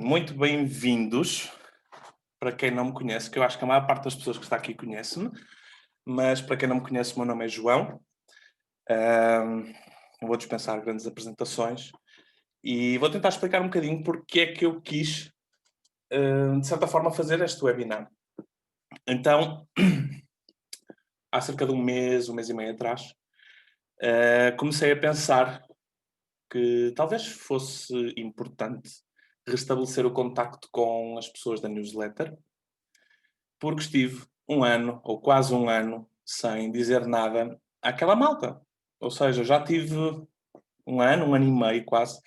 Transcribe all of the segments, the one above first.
Muito bem-vindos. Para quem não me conhece, que eu acho que a maior parte das pessoas que está aqui conhece-me, mas para quem não me conhece, o meu nome é João. Ahm, vou dispensar grandes apresentações e vou tentar explicar um bocadinho porque é que eu quis, de certa forma, fazer este webinar. Então, há cerca de um mês e meio atrás, comecei a pensar que talvez fosse importante restabelecer o contacto com as pessoas da newsletter, porque estive um ano, ou quase um ano, sem dizer nada àquela malta. Ou seja, já tive um ano e meio quase,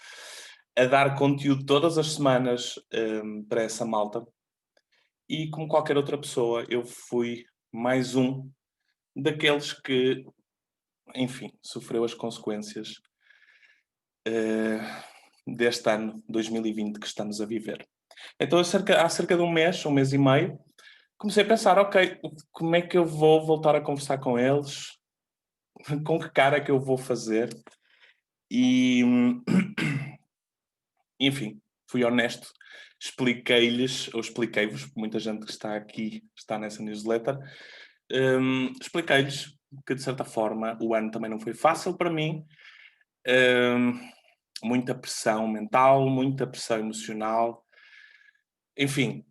a dar conteúdo todas as semanas para essa malta. E como qualquer outra pessoa, eu fui mais um daqueles que, enfim, sofreu as consequências deste ano 2020 que estamos a viver. Então, há cerca de um mês e meio, comecei a pensar, ok, como é que eu vou voltar a conversar com eles? Com que cara é que eu vou fazer? E, enfim, fui honesto, expliquei-lhes, ou expliquei-vos, porque muita gente que está aqui está nessa newsletter, expliquei-lhes que, de certa forma, o ano também não foi fácil para mim. Muita pressão mental, muita pressão emocional. Enfim,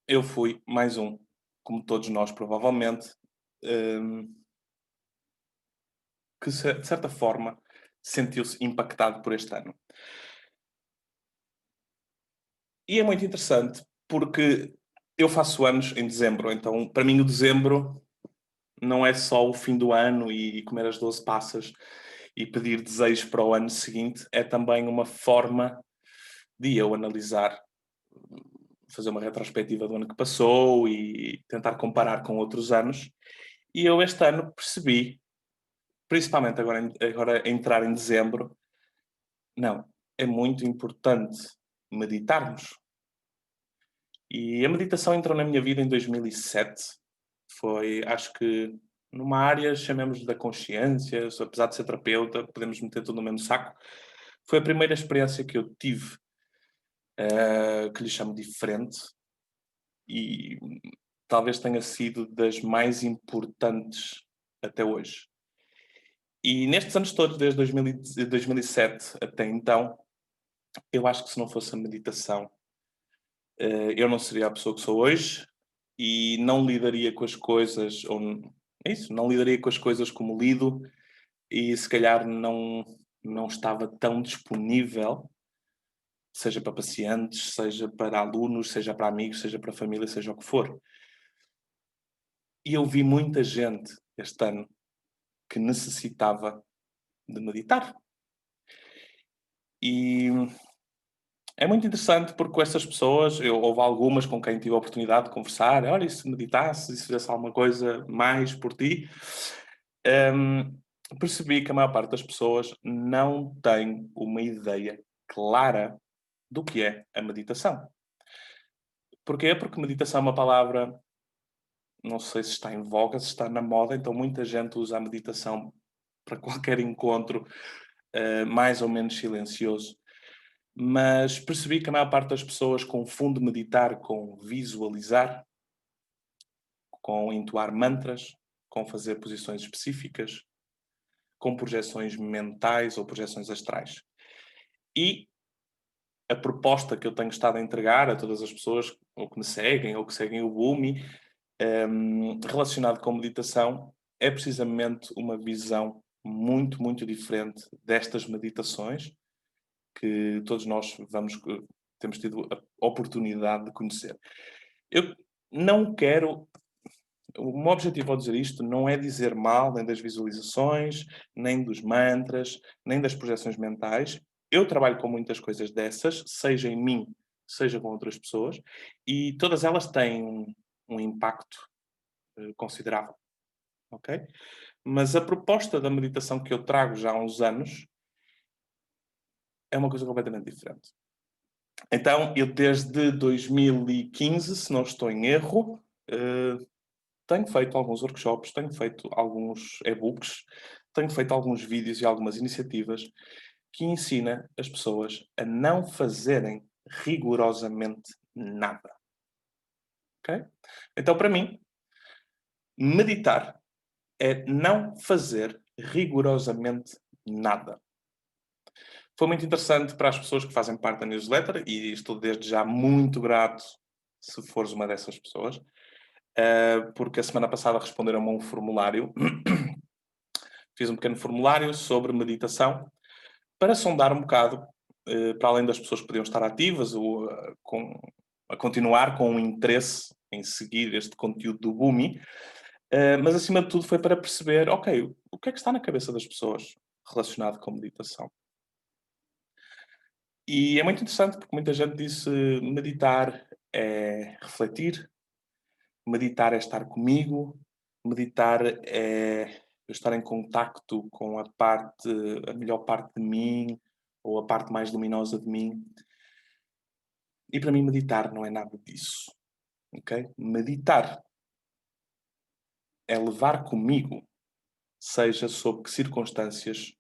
eu fui mais um, como todos nós provavelmente, que de certa forma sentiu-se impactado por este ano. E é muito interessante porque eu faço anos em dezembro, então para mim o dezembro não é só o fim do ano e comer as 12 passas e pedir desejos para o ano seguinte, é também uma forma de eu analisar, fazer uma retrospectiva do ano que passou e tentar comparar com outros anos. E eu este ano percebi, principalmente agora a entrar em dezembro, não, é muito importante meditarmos. E a meditação entrou na minha vida em 2007. Foi, acho que, numa área, chamemos da consciência, apesar de ser terapeuta, podemos meter tudo no mesmo saco. Foi a primeira experiência que eu tive, que lhe chamo diferente, e talvez tenha sido das mais importantes até hoje. E nestes anos todos, desde 2007 até então, eu acho que se não fosse a meditação, eu não seria a pessoa que sou hoje e não lidaria com as coisas, é isso, não lidaria com as coisas como lido e se calhar não estava tão disponível, seja para pacientes, seja para alunos, seja para amigos, seja para família, seja o que for. E eu vi muita gente este ano que necessitava de meditar. E é muito interessante porque com essas pessoas, houve algumas com quem tive a oportunidade de conversar, olha, e se meditasse, e se fizesse alguma coisa mais por ti, percebi que a maior parte das pessoas não tem uma ideia clara do que é a meditação. Porquê? Porque meditação é uma palavra, não sei se está em voga, se está na moda, então muita gente usa a meditação para qualquer encontro, mais ou menos silencioso. Mas percebi que a maior parte das pessoas confunde meditar com visualizar, com entoar mantras, com fazer posições específicas, com projeções mentais ou projeções astrais. E a proposta que eu tenho estado a entregar a todas as pessoas, ou que me seguem, ou que seguem o Bumi, relacionado com meditação, é precisamente uma visão muito, muito diferente destas meditações que todos nós temos tido a oportunidade de conhecer. Eu não quero. O meu objetivo ao dizer isto não é dizer mal nem das visualizações, nem dos mantras, nem das projeções mentais. Eu trabalho com muitas coisas dessas, seja em mim, seja com outras pessoas, e todas elas têm um impacto considerável, ok? Mas a proposta da meditação que eu trago já há uns anos é uma coisa completamente diferente. Então, eu desde 2015, se não estou em erro, tenho feito alguns workshops, tenho feito alguns e-books, tenho feito alguns vídeos e algumas iniciativas que ensina as pessoas a não fazerem rigorosamente nada. Ok? Então, para mim, meditar é não fazer rigorosamente nada. Foi muito interessante para as pessoas que fazem parte da newsletter, e estou desde já muito grato se fores uma dessas pessoas, porque a semana passada responderam-me a um formulário. Fiz um pequeno formulário sobre meditação para sondar um bocado, para além das pessoas que podiam estar ativas ou a continuar com o interesse em seguir este conteúdo do Bumi, mas acima de tudo foi para perceber, ok, o que é que está na cabeça das pessoas relacionado com meditação? E é muito interessante porque muita gente disse meditar é refletir, meditar é estar comigo, meditar é eu estar em contacto com a melhor parte de mim, ou a parte mais luminosa de mim. E para mim meditar não é nada disso, ok? Meditar é levar comigo, seja sob que circunstâncias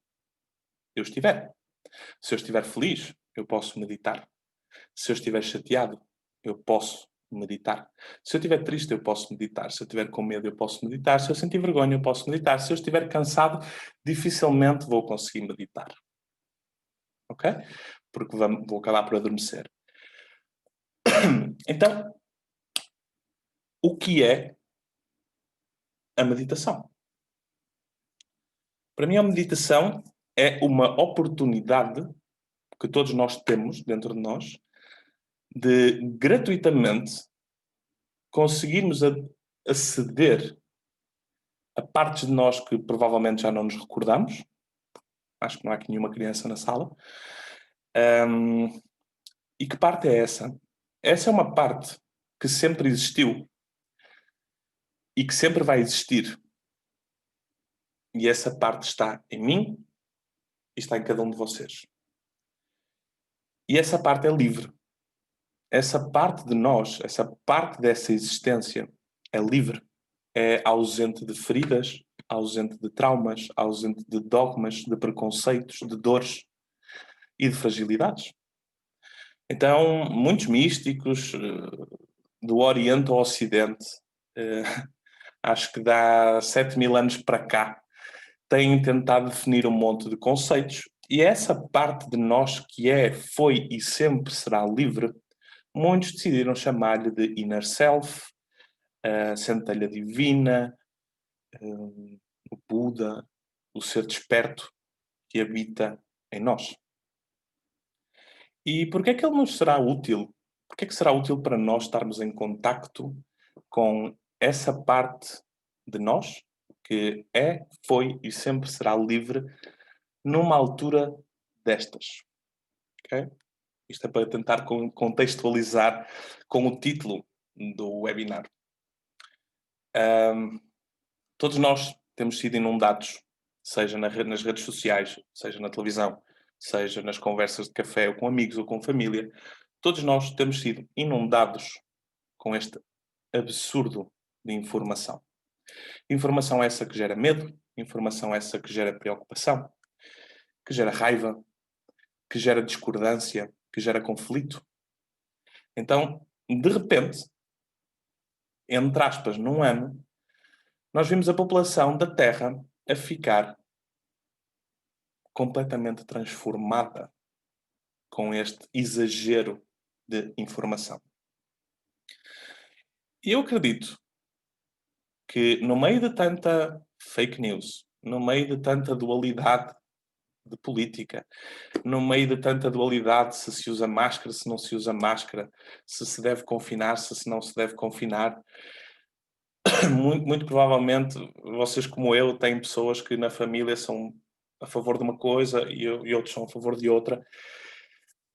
eu estiver. Se eu estiver feliz, eu posso meditar. Se eu estiver chateado, eu posso meditar. Se eu estiver triste, eu posso meditar. Se eu estiver com medo, eu posso meditar. Se eu sentir vergonha, eu posso meditar. Se eu estiver cansado, dificilmente vou conseguir meditar. Ok? Porque vou acabar por adormecer. Então, o que é a meditação? Para mim, a meditação é uma oportunidade que todos nós temos dentro de nós de gratuitamente conseguirmos aceder a partes de nós que provavelmente já não nos recordamos. Acho que não há aqui nenhuma criança na sala. E que parte é essa? Essa é uma parte que sempre existiu e que sempre vai existir. E essa parte está em mim e está em cada um de vocês. E essa parte é livre. Essa parte de nós, essa parte dessa existência é livre. É ausente de feridas, ausente de traumas, ausente de dogmas, de preconceitos, de dores e de fragilidades. Então, muitos místicos, do Oriente ao Ocidente, eh, acho que dá 7.000 anos para cá, têm tentado definir um monte de conceitos, e essa parte de nós que é, foi e sempre será livre, muitos decidiram chamar-lhe de inner self, a centelha divina, o Buda, o ser desperto que habita em nós. E porquê é que ele nos será útil? Porquê é que será útil para nós estarmos em contacto com essa parte de nós que é, foi e sempre será livre numa altura destas? Okay? Isto é para tentar contextualizar com o título do webinar. Todos nós temos sido inundados, seja nas redes sociais, seja na televisão, seja nas conversas de café ou com amigos ou com família. Todos nós temos sido inundados com este absurdo de informação. Informação essa que gera medo, informação essa que gera preocupação, que gera raiva, que gera discordância, que gera conflito. Então, de repente, entre aspas, num ano, nós vimos a população da Terra a ficar completamente transformada com este exagero de informação. E eu acredito que no meio de tanta fake news, no meio de tanta dualidade de política, no meio de tanta dualidade se usa máscara, se não se usa máscara, se deve confinar, se não se deve confinar, muito provavelmente vocês como eu têm pessoas que na família são a favor de uma coisa e outros são a favor de outra.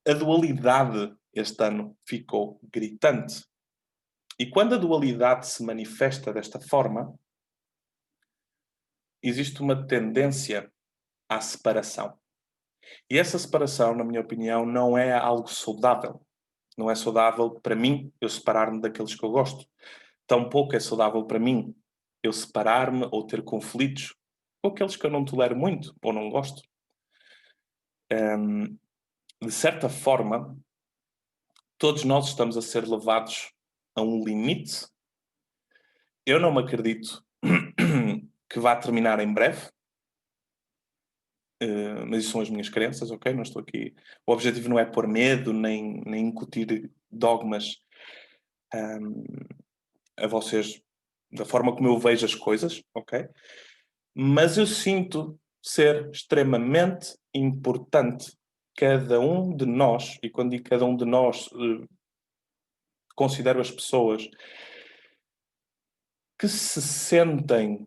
A dualidade este ano ficou gritante. E quando a dualidade se manifesta desta forma, existe uma tendência à separação. E essa separação, na minha opinião, não é algo saudável. Não é saudável para mim eu separar-me daqueles que eu gosto. Tampouco é saudável para mim eu separar-me ou ter conflitos com aqueles que eu não tolero muito ou não gosto. De certa forma, todos nós estamos a ser levados a um limite. Eu não me acredito que vá terminar em breve. Mas isso são as minhas crenças, ok? Não estou aqui. O objetivo não é pôr medo, nem incutir dogmas a vocês da forma como eu vejo as coisas, ok? Mas eu sinto ser extremamente importante cada um de nós, e quando digo cada um de nós, considero as pessoas que se sentem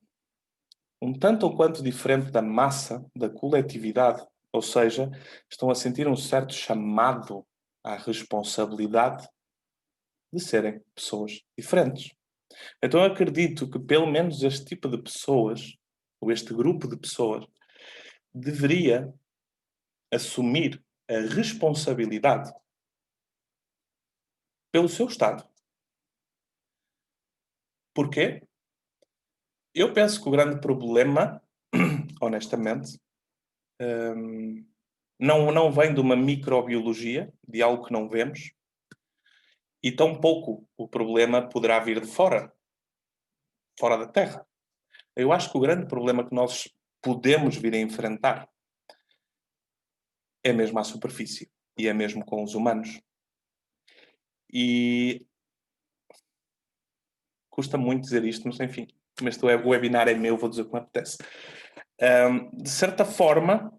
um tanto ou quanto diferente da massa, da coletividade, ou seja, estão a sentir um certo chamado à responsabilidade de serem pessoas diferentes. Então eu acredito que pelo menos este tipo de pessoas, ou este grupo de pessoas, deveria assumir a responsabilidade pelo seu estado. Porquê? Eu penso que o grande problema, honestamente, não vem de uma microbiologia, de algo que não vemos, e tampouco o problema poderá vir de fora, fora da Terra. Eu acho que o grande problema que nós podemos vir a enfrentar é mesmo à superfície, e é mesmo com os humanos. E custa muito dizer isto, mas enfim, este webinar é meu, vou dizer o que me apetece. De certa forma,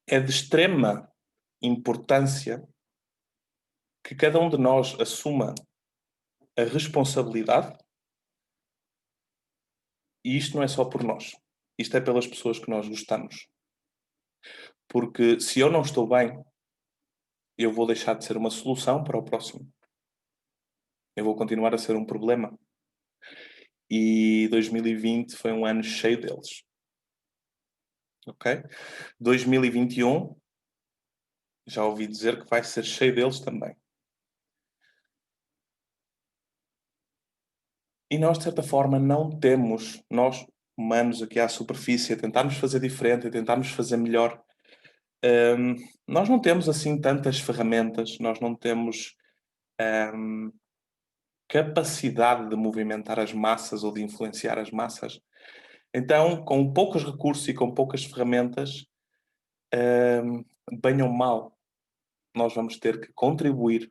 é de extrema importância que cada um de nós assuma a responsabilidade, e isto não é só por nós, isto é pelas pessoas que nós gostamos. Porque se eu não estou bem, eu vou deixar de ser uma solução para o próximo. Eu vou continuar a ser um problema. E 2020 foi um ano cheio deles. Ok? 2021, já ouvi dizer que vai ser cheio deles também. E nós, de certa forma, não temos, nós humanos aqui à superfície, a tentarmos fazer diferente, a tentarmos fazer melhor, nós não temos assim tantas ferramentas, nós não temos capacidade de movimentar as massas ou de influenciar as massas. Então, com poucos recursos e com poucas ferramentas, bem ou mal, nós vamos ter que contribuir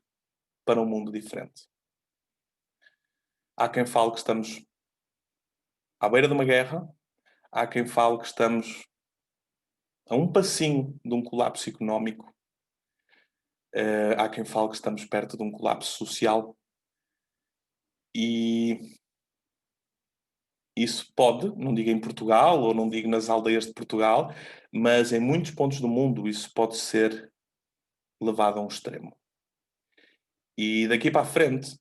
para um mundo diferente. Há quem fale que estamos à beira de uma guerra, há quem fale que estamos a um passinho de um colapso económico, há quem fale que estamos perto de um colapso social, e isso pode, não digo em Portugal ou não digo nas aldeias de Portugal, mas em muitos pontos do mundo isso pode ser levado a um extremo. E daqui para a frente,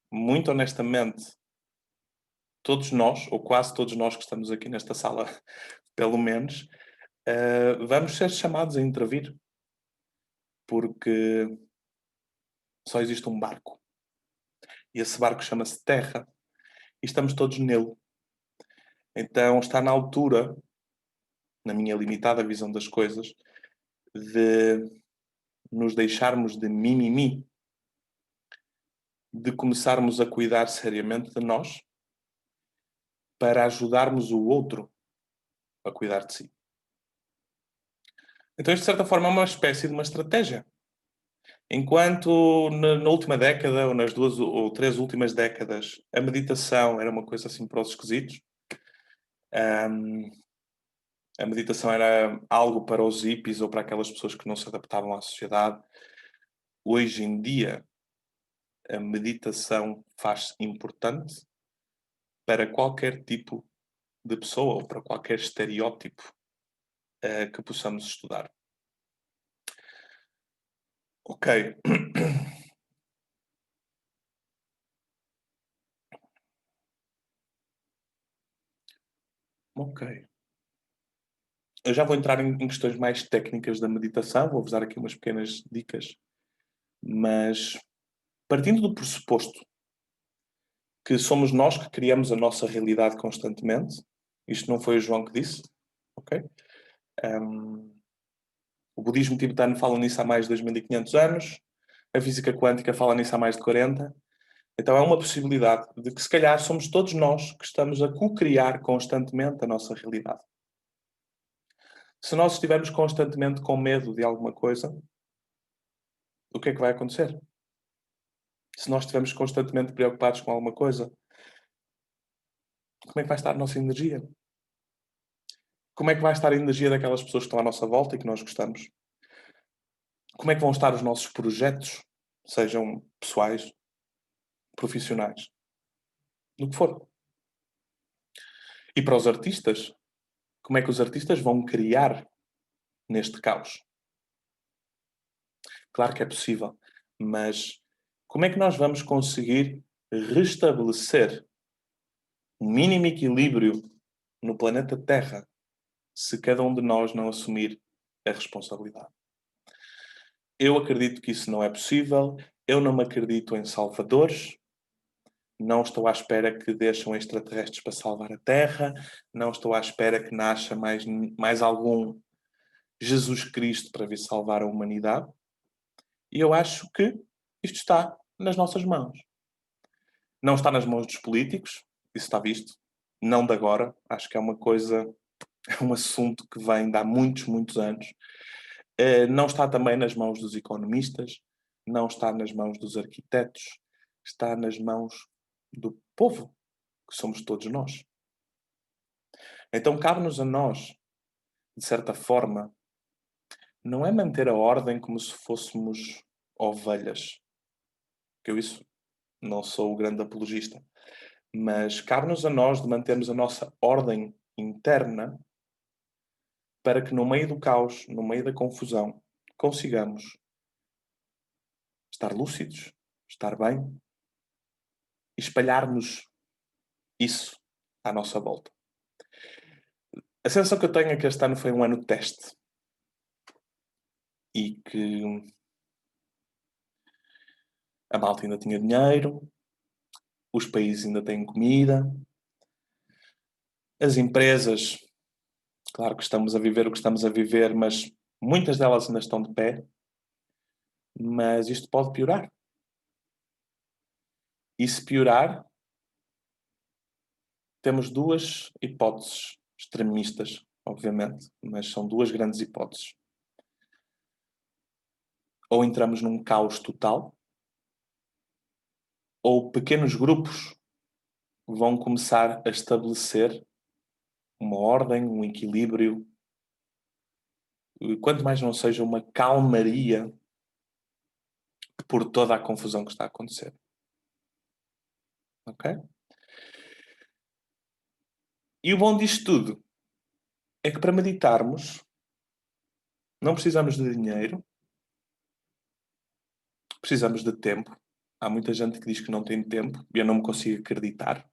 muito honestamente, todos nós, ou quase todos nós que estamos aqui nesta sala, pelo menos, vamos ser chamados a intervir, porque só existe um barco. E esse barco chama-se Terra, e estamos todos nele. Então está na altura, na minha limitada visão das coisas, de nos deixarmos de mimimi, de começarmos a cuidar seriamente de nós, para ajudarmos o outro a cuidar de si. Então, isto, de certa forma, é uma espécie de uma estratégia. Enquanto na última década, ou nas 2 ou 3 últimas décadas, a meditação era uma coisa assim para os esquisitos, a meditação era algo para os hippies ou para aquelas pessoas que não se adaptavam à sociedade. Hoje em dia, a meditação faz-se importante para qualquer tipo de pessoa ou para qualquer estereótipo que possamos estudar. Ok. Ok. Eu já vou entrar em questões mais técnicas da meditação, vou-vos dar aqui umas pequenas dicas, mas partindo do pressuposto que somos nós que criamos a nossa realidade constantemente, isto não foi o João que disse, ok? O budismo tibetano fala nisso há mais de 2500 anos, A física quântica fala nisso há mais de 40. Então é uma possibilidade de que se calhar somos todos nós que estamos a co-criar constantemente a nossa realidade. Se nós estivermos constantemente com medo de alguma coisa, o que é que vai acontecer? Se nós estivermos constantemente preocupados com alguma coisa, como é que vai estar a nossa energia? Como é que vai estar a energia daquelas pessoas que estão à nossa volta e que nós gostamos? Como é que vão estar os nossos projetos, sejam pessoais, profissionais, do que for? E para os artistas, como é que os artistas vão criar neste caos? Claro que é possível, mas como é que nós vamos conseguir restabelecer um mínimo equilíbrio no planeta Terra se cada um de nós não assumir a responsabilidade? Eu acredito que isso não é possível. Eu não me acredito em salvadores. Não estou à espera que deixem extraterrestres para salvar a Terra. Não estou à espera que nasça mais algum Jesus Cristo para vir salvar a humanidade. E eu acho que isto está nas nossas mãos. Não está nas mãos dos políticos, isso está visto. Não de agora. Acho que é uma coisa, é um assunto que vem de há muitos, muitos anos. Não está também nas mãos dos economistas, não está nas mãos dos arquitetos, está nas mãos do povo, que somos todos nós. Então cabe-nos a nós, de certa forma, não é manter a ordem como se fôssemos ovelhas, que eu isso não sou o grande apologista, mas cabe-nos a nós de mantermos a nossa ordem interna para que no meio do caos, no meio da confusão, consigamos estar lúcidos, estar bem e espalhar-nos isso à nossa volta. A sensação que eu tenho é que este ano foi um ano de teste e que a malta ainda tinha dinheiro, os países ainda têm comida, as empresas, claro que estamos a viver o que estamos a viver, mas muitas delas ainda estão de pé, mas isto pode piorar. E se piorar, temos duas hipóteses extremistas, obviamente, mas são duas grandes hipóteses. Ou entramos num caos total, ou pequenos grupos vão começar a estabelecer uma ordem, um equilíbrio, quanto mais não seja uma calmaria por toda a confusão que está a acontecer. Ok? E o bom disto tudo é que para meditarmos não precisamos de dinheiro, precisamos de tempo. Há muita gente que diz que não tem tempo e eu não me consigo acreditar.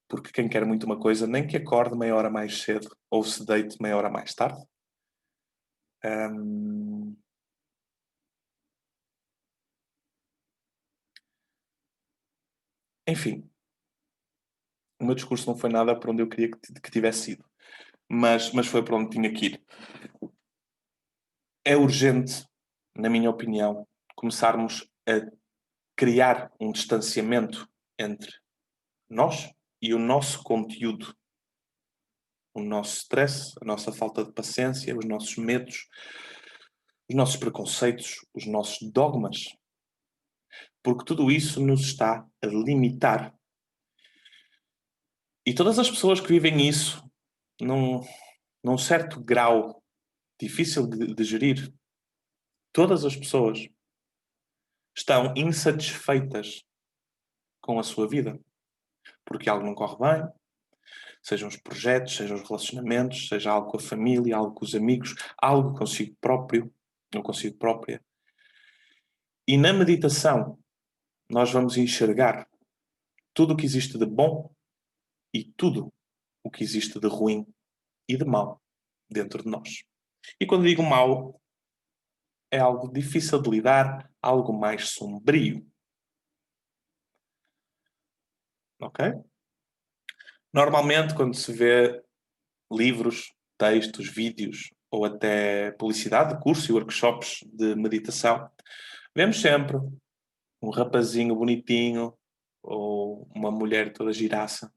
Porque quem quer muito uma coisa, nem que acorde meia hora mais cedo ou se deite meia hora mais tarde. Enfim, o meu discurso não foi nada para onde eu queria que tivesse ido. Mas foi para onde tinha que ir. É urgente, na minha opinião, começarmos a criar um distanciamento entre nós e o nosso conteúdo. O nosso stress, a nossa falta de paciência, os nossos medos, os nossos preconceitos, os nossos dogmas. Porque tudo isso nos está a limitar. E todas as pessoas que vivem isso num certo grau difícil de gerir, todas as pessoas estão insatisfeitas com a sua vida. Porque algo não corre bem, sejam os projetos, sejam os relacionamentos, seja algo com a família, algo com os amigos, algo consigo próprio, ou consigo própria. E na meditação, nós vamos enxergar tudo o que existe de bom e tudo o que existe de ruim e de mau dentro de nós. E quando digo mau, é algo difícil de lidar, algo mais sombrio. Ok? Normalmente, quando se vê livros, textos, vídeos ou até publicidade de cursos e workshops de meditação, Vemos sempre um rapazinho bonitinho ou uma mulher toda giraça,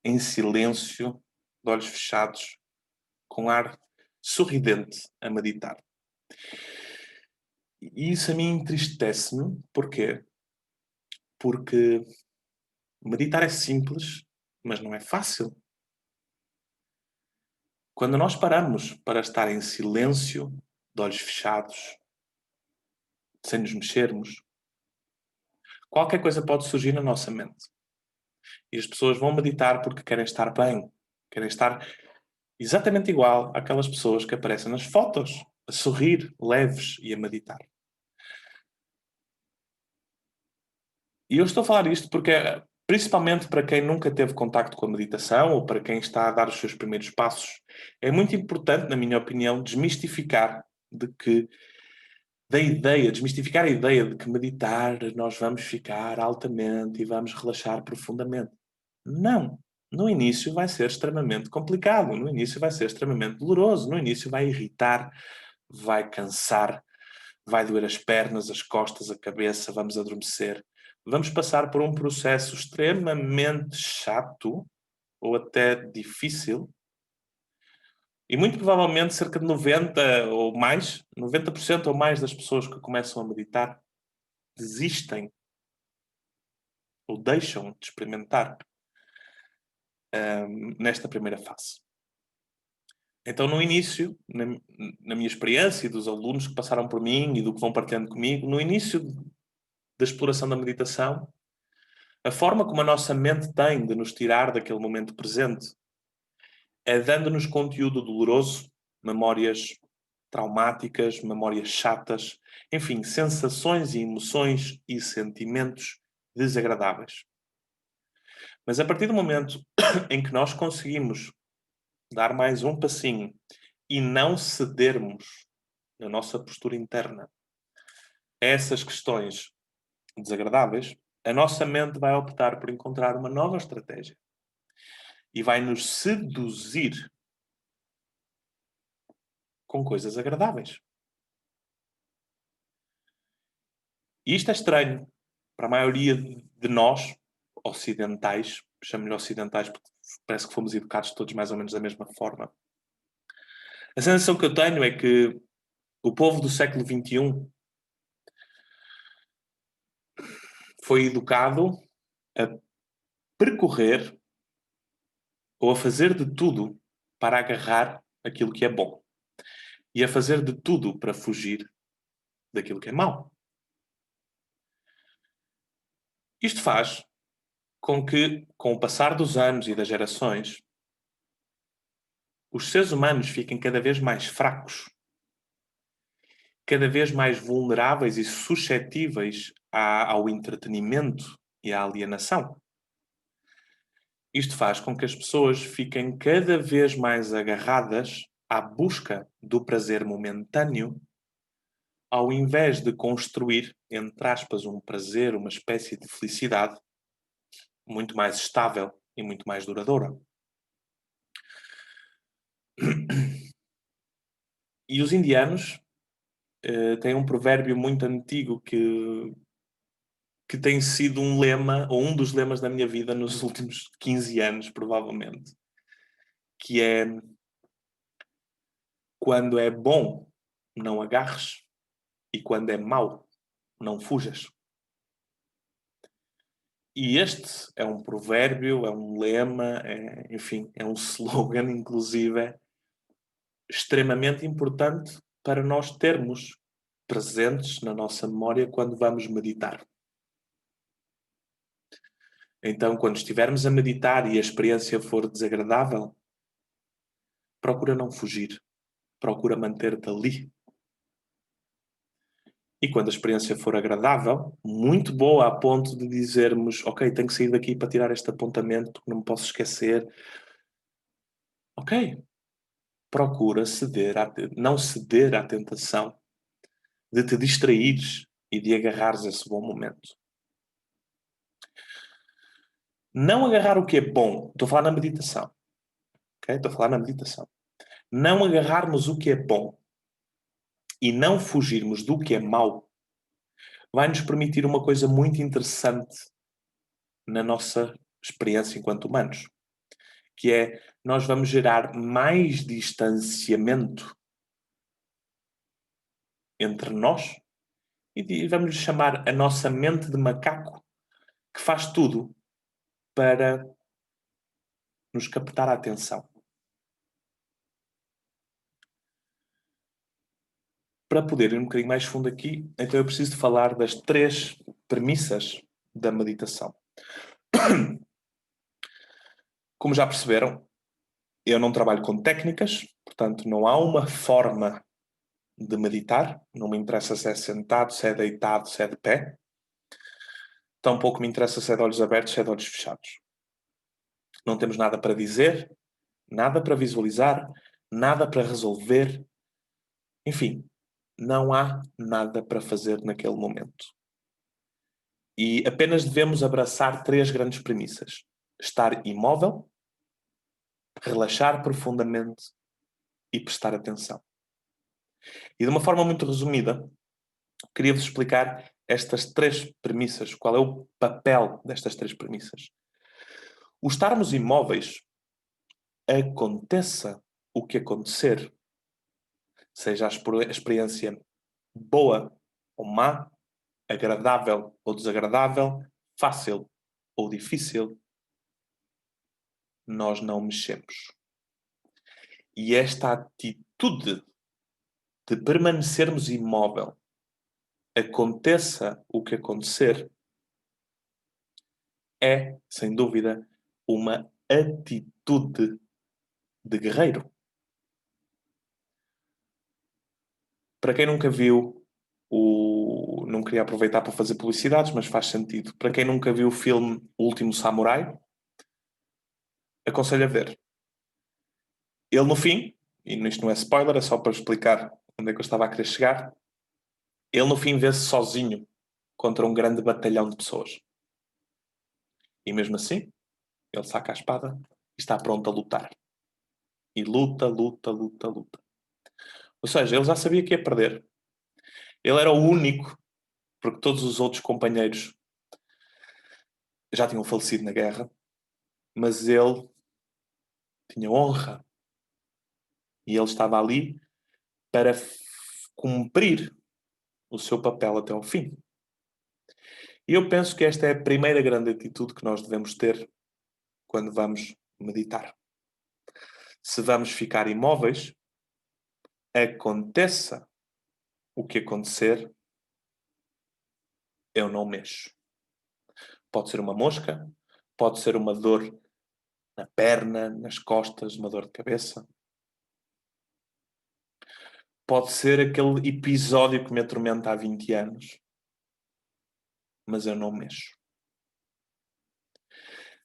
em silêncio, de olhos fechados, com ar sorridente a meditar. E isso a mim entristece-me. Porquê? Porque meditar é simples, mas não é fácil. Quando nós paramos para estar em silêncio, de olhos fechados, sem nos mexermos, qualquer coisa pode surgir na nossa mente. E as pessoas vão meditar porque querem estar bem, querem estar exatamente igual àquelas pessoas que aparecem nas fotos, a sorrir, leves e a meditar. E eu estou a falar isto porque, principalmente para quem nunca teve contacto com a meditação ou para quem está a dar os seus primeiros passos, é muito importante, na minha opinião, desmistificar a ideia de que meditar nós vamos ficar altamente e vamos relaxar profundamente. Não. No início vai ser extremamente complicado, no início vai ser extremamente doloroso, no início vai irritar, vai cansar, vai doer as pernas, as costas, a cabeça, vamos adormecer. Vamos passar por um processo extremamente chato ou até difícil. E muito provavelmente cerca de 90% ou mais das pessoas que começam a meditar desistem ou deixam de experimentar nesta primeira fase. Então, no início, na minha experiência e dos alunos que passaram por mim e do que vão partilhando comigo, no início da exploração da meditação, a forma como a nossa mente tem de nos tirar daquele momento presente é dando-nos conteúdo doloroso, memórias traumáticas, memórias chatas, enfim, sensações e emoções e sentimentos desagradáveis. Mas a partir do momento em que nós conseguimos dar mais um passinho e não cedermos na nossa postura interna a essas questões desagradáveis, a nossa mente vai optar por encontrar uma nova estratégia e vai nos seduzir com coisas agradáveis. E isto é estranho para a maioria de nós, ocidentais, chamo-lhe ocidentais porque parece que fomos educados todos mais ou menos da mesma forma. A sensação que eu tenho é que o povo do século XXI foi educado a percorrer ou a fazer de tudo para agarrar aquilo que é bom e a fazer de tudo para fugir daquilo que é mau. Isto faz com que, com o passar dos anos e das gerações, os seres humanos fiquem cada vez mais fracos, cada vez mais vulneráveis e suscetíveis ao entretenimento e à alienação. Isto faz com que as pessoas fiquem cada vez mais agarradas à busca do prazer momentâneo, ao invés de construir, entre aspas, um prazer, uma espécie de felicidade muito mais estável e muito mais duradoura. E os indianos têm um provérbio muito antigo que tem sido um lema, ou um dos lemas da minha vida nos últimos 15 anos, provavelmente, que é: quando é bom, não agarres, e quando é mau, não fujas. E este é um provérbio, é um lema, enfim, é um slogan, inclusive, extremamente importante para nós termos presentes na nossa memória quando vamos meditar. Então, quando estivermos a meditar e a experiência for desagradável, procura não fugir, procura manter-te ali. E quando a experiência for agradável, muito boa a ponto de dizermos: ok, tenho que sair daqui para tirar este apontamento porque não me posso esquecer. Ok, procura não ceder à tentação de te distraires e de agarrares esse bom momento. Não agarrar o que é bom. Estou a falar na meditação. Ok? Estou a falar na meditação. Não agarrarmos o que é bom e não fugirmos do que é mau, vai nos permitir uma coisa muito interessante na nossa experiência enquanto humanos, que é nós vamos gerar mais distanciamento entre nós e vamos lhe chamar a nossa mente de macaco, que faz tudo para nos captar a atenção. Para poder ir um bocadinho mais fundo aqui, então eu preciso de falar das 3 premissas da meditação. Como já perceberam, eu não trabalho com técnicas, portanto não há uma forma de meditar, não me interessa se é sentado, se é deitado, se é de pé. Tampouco me interessa se é de olhos abertos, se é de olhos fechados. Não temos nada para dizer, nada para visualizar, nada para resolver. Enfim, não há nada para fazer naquele momento. E apenas devemos abraçar 3 grandes premissas: estar imóvel, relaxar profundamente e prestar atenção. E de uma forma muito resumida, queria-vos explicar estas 3 premissas, qual é o papel destas 3 premissas. O estarmos imóveis, aconteça o que acontecer, seja a experiência boa ou má, agradável ou desagradável, fácil ou difícil, nós não mexemos. E esta atitude de permanecermos imóvel, aconteça o que acontecer, é, sem dúvida, uma atitude de guerreiro. Para quem nunca viu não queria aproveitar para fazer publicidades, mas faz sentido. Para quem nunca viu o filme O Último Samurai, aconselho a ver. Ele no fim, e isto não é spoiler, é só para explicar onde é que eu estava a querer chegar, ele no fim vê-se sozinho contra um grande batalhão de pessoas. E mesmo assim, ele saca a espada e está pronto a lutar. E luta, luta, luta, luta. Ou seja, ele já sabia que ia perder. Ele era o único, porque todos os outros companheiros já tinham falecido na guerra, mas ele tinha honra. E ele estava ali para cumprir o seu papel até ao fim. E eu penso que esta é a primeira grande atitude que nós devemos ter quando vamos meditar. Se vamos ficar imóveis, aconteça o que acontecer, eu não mexo. Pode ser uma mosca, pode ser uma dor na perna, nas costas, uma dor de cabeça. Pode ser aquele episódio que me atormenta há 20 anos. Mas eu não mexo.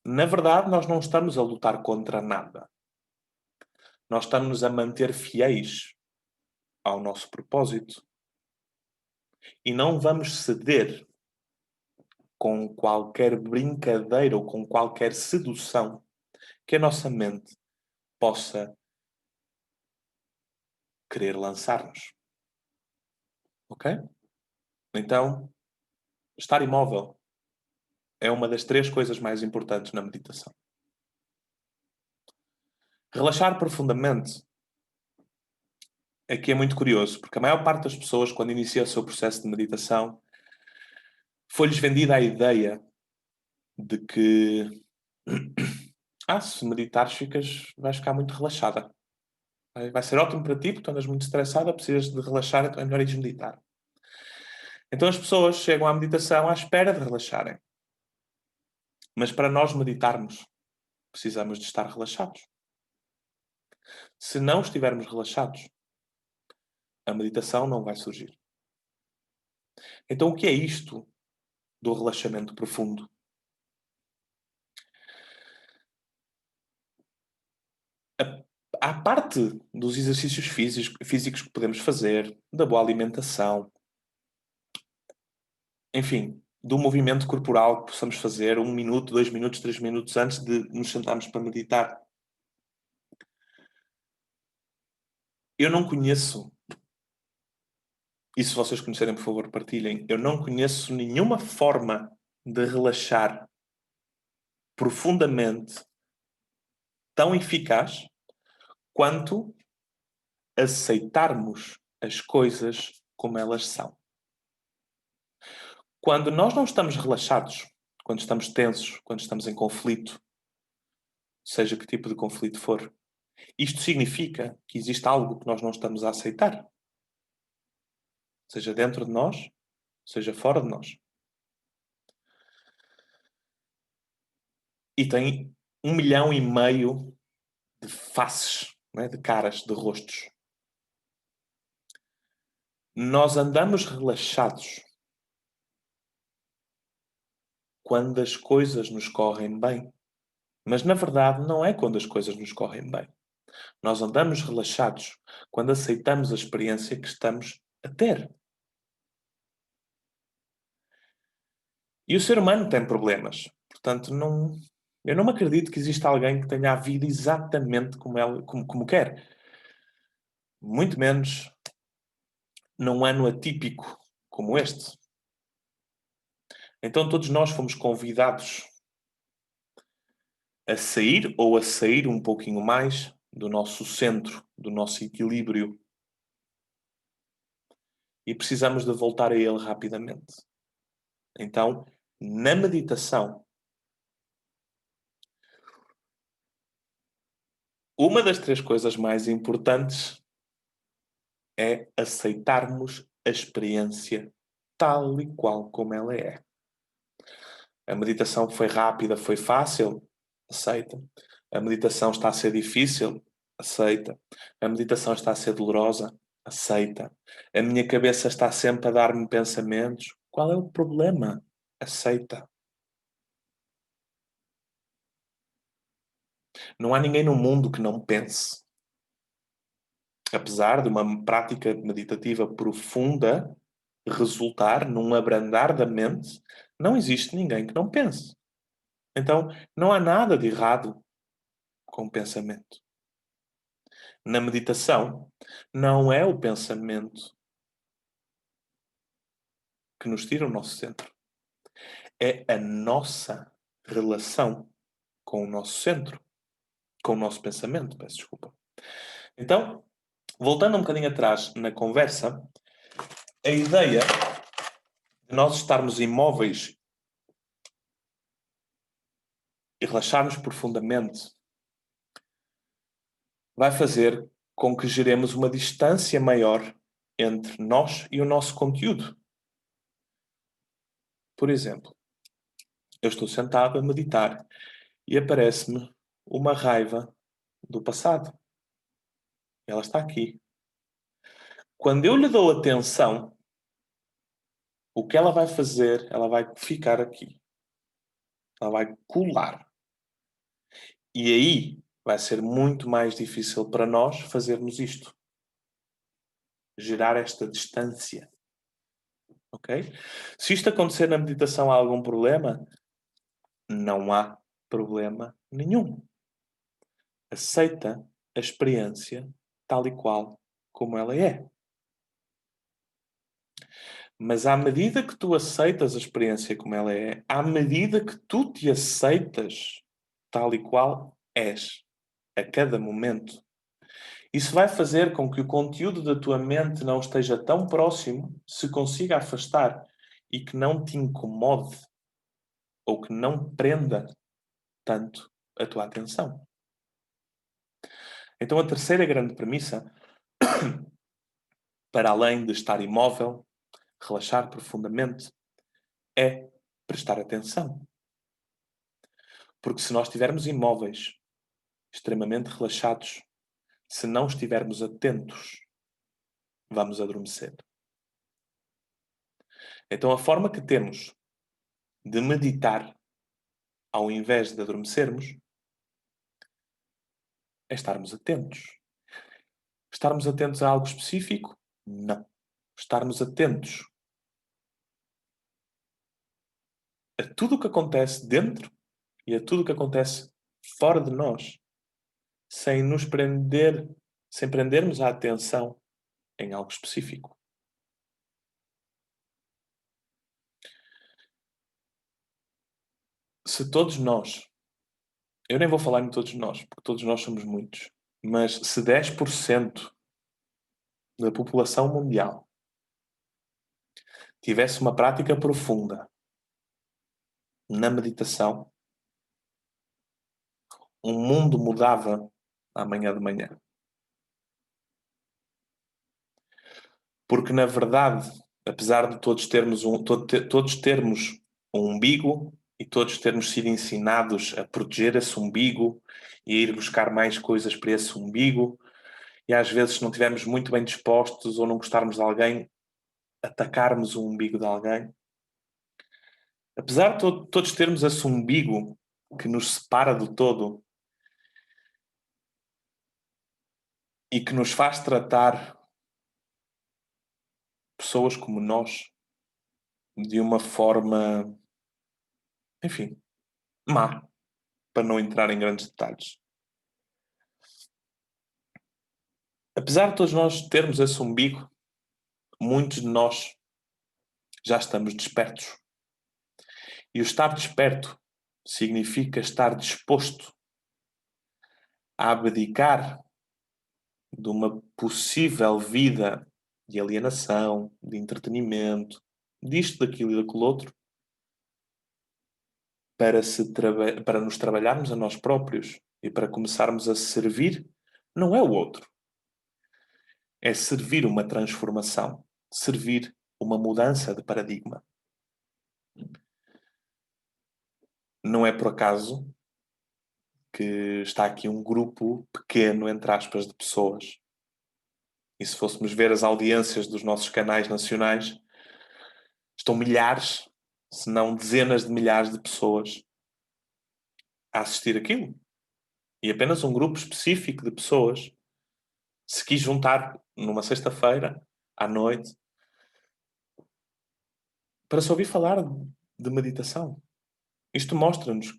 Na verdade, nós não estamos a lutar contra nada. Nós estamos a manter fiéis ao nosso propósito. E não vamos ceder com qualquer brincadeira ou com qualquer sedução que a nossa mente possa querer lançar-nos. Ok? Então, estar imóvel é uma das 3 coisas mais importantes na meditação. Relaxar profundamente. Aqui é muito curioso, porque a maior parte das pessoas, quando inicia o seu processo de meditação, foi-lhes vendida a ideia de que se meditares vais ficar muito relaxada. Vai ser ótimo para ti, porque tu andas muito estressada, precisas de relaxar, então é melhor ires meditar. Então as pessoas chegam à meditação à espera de relaxarem. Mas para nós meditarmos, precisamos de estar relaxados. Se não estivermos relaxados, a meditação não vai surgir. Então o que é isto do relaxamento profundo? À parte dos exercícios físicos que podemos fazer, da boa alimentação, enfim, do movimento corporal que possamos fazer 1 minuto, 2 minutos, 3 minutos antes de nos sentarmos para meditar. Eu não conheço E se vocês conhecerem, por favor, partilhem. Eu não conheço nenhuma forma de relaxar profundamente tão eficaz quanto aceitarmos as coisas como elas são. Quando nós não estamos relaxados, quando estamos tensos, quando estamos em conflito, seja que tipo de conflito for, isto significa que existe algo que nós não estamos a aceitar. Seja dentro de nós, seja fora de nós. E tem 1,5 milhão de faces, né, de caras, de rostos. Nós andamos relaxados quando as coisas nos correm bem. Mas na verdade não é quando as coisas nos correm bem. Nós andamos relaxados quando aceitamos a experiência que estamos a ter. E o ser humano tem problemas. Portanto, eu não me acredito que exista alguém que tenha a vida exatamente como quer. Muito menos num ano atípico como este. Então todos nós fomos convidados a sair ou a sair um pouquinho mais do nosso centro, do nosso equilíbrio. E precisamos de voltar a ele rapidamente. Então, na meditação, uma das 3 coisas mais importantes é aceitarmos a experiência tal e qual como ela é. A meditação foi rápida, foi fácil? Aceita. A meditação está a ser difícil? Aceita. A meditação está a ser dolorosa? Aceita. A minha cabeça está sempre a dar-me pensamentos? Qual é o problema? Aceita. Não há ninguém no mundo que não pense. Apesar de uma prática meditativa profunda resultar num abrandar da mente, não existe ninguém que não pense. Então, não há nada de errado com o pensamento. Na meditação, não é o pensamento que nos tira o nosso centro. É a nossa relação com o nosso centro, com o nosso pensamento, peço desculpa. Então, voltando um bocadinho atrás na conversa, a ideia de nós estarmos imóveis e relaxarmos profundamente vai fazer com que geremos uma distância maior entre nós e o nosso conteúdo. Por exemplo, eu estou sentado a meditar e aparece-me uma raiva do passado. Ela está aqui. Quando eu lhe dou atenção, o que ela vai fazer? Ela vai ficar aqui. Ela vai colar. E aí vai ser muito mais difícil para nós fazermos isto. Gerar esta distância. Ok? Se isto acontecer na meditação, há algum problema? Não há problema nenhum. Aceita a experiência tal e qual como ela é. Mas à medida que tu aceitas a experiência como ela é, à medida que tu te aceitas tal e qual és, a cada momento, isso vai fazer com que o conteúdo da tua mente não esteja tão próximo, se consiga afastar e que não te incomode ou que não prenda tanto a tua atenção. Então a terceira grande premissa, para além de estar imóvel, relaxar profundamente, é prestar atenção. Porque se nós estivermos imóveis, extremamente relaxados, se não estivermos atentos, vamos adormecer. Então a forma que temos de meditar, ao invés de adormecermos, é estarmos atentos. Estarmos atentos a algo específico? Não. Estarmos atentos a tudo o que acontece dentro e a tudo o que acontece fora de nós, sem nos prender, sem prendermos a atenção em algo específico. Se todos nós, eu nem vou falar em todos nós, porque todos nós somos muitos, mas se 10% da população mundial tivesse uma prática profunda na meditação, o mundo mudava amanhã de manhã. Porque, na verdade, apesar de todos termos um umbigo e todos termos sido ensinados a proteger esse umbigo e a ir buscar mais coisas para esse umbigo, e às vezes, se não estivermos muito bem dispostos ou não gostarmos de alguém, atacarmos o umbigo de alguém. Apesar de todos termos esse umbigo que nos separa do todo e que nos faz tratar pessoas como nós de uma forma, enfim, má, para não entrar em grandes detalhes. Apesar de todos nós termos esse umbigo, muitos de nós já estamos despertos. E o estar desperto significa estar disposto a abdicar de uma possível vida de alienação, de entretenimento, disto, daquilo e daquilo outro, para nos trabalharmos a nós próprios e para começarmos a servir, não é o outro. É servir uma transformação, servir uma mudança de paradigma. Não é por acaso que está aqui um grupo pequeno, entre aspas, de pessoas. E se fôssemos ver as audiências dos nossos canais nacionais, estão milhares, se não dezenas de milhares de pessoas a assistir aquilo. E apenas um grupo específico de pessoas se quis juntar numa sexta-feira, à noite, para se ouvir falar de meditação. Isto mostra-nos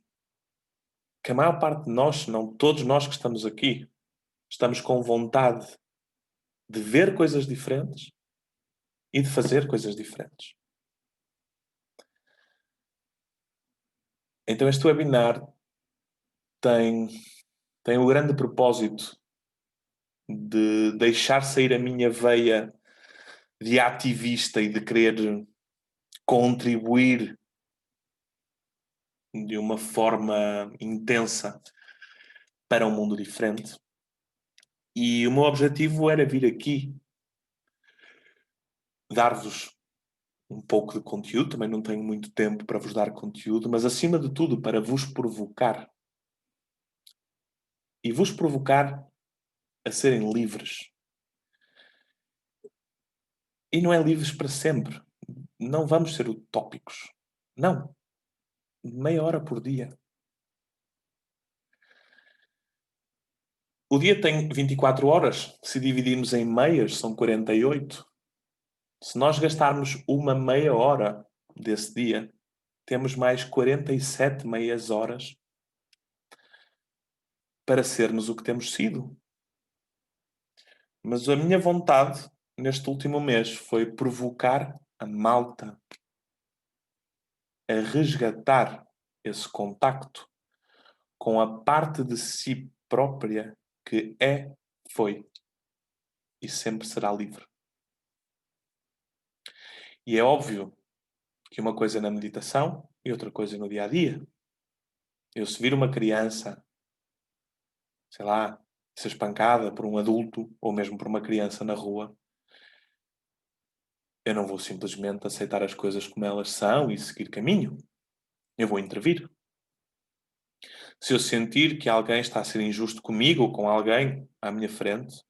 que a maior parte de nós, se não todos nós que estamos aqui, estamos com vontade de ver coisas diferentes e de fazer coisas diferentes. Então este webinar tem o grande propósito de deixar sair a minha veia de ativista e de querer contribuir de uma forma intensa para um mundo diferente. E o meu objetivo era vir aqui dar-vos um pouco de conteúdo, também não tenho muito tempo para vos dar conteúdo, mas acima de tudo para vos provocar. E vos provocar a serem livres. E não é livres para sempre. Não vamos ser utópicos. Não. Meia hora por dia. O dia tem 24 horas. Se dividirmos em meias, são 48. Se nós gastarmos uma meia hora desse dia, temos mais 47 meias horas para sermos o que temos sido. Mas a minha vontade, neste último mês, foi provocar a malta a resgatar esse contacto com a parte de si própria que foi e sempre será livre. E é óbvio que uma coisa é na meditação e outra coisa é no dia a dia. Eu, se vir uma criança, sei lá, ser espancada por um adulto ou mesmo por uma criança na rua, eu não vou simplesmente aceitar as coisas como elas são e seguir caminho. Eu vou intervir. Se eu sentir que alguém está a ser injusto comigo ou com alguém à minha frente,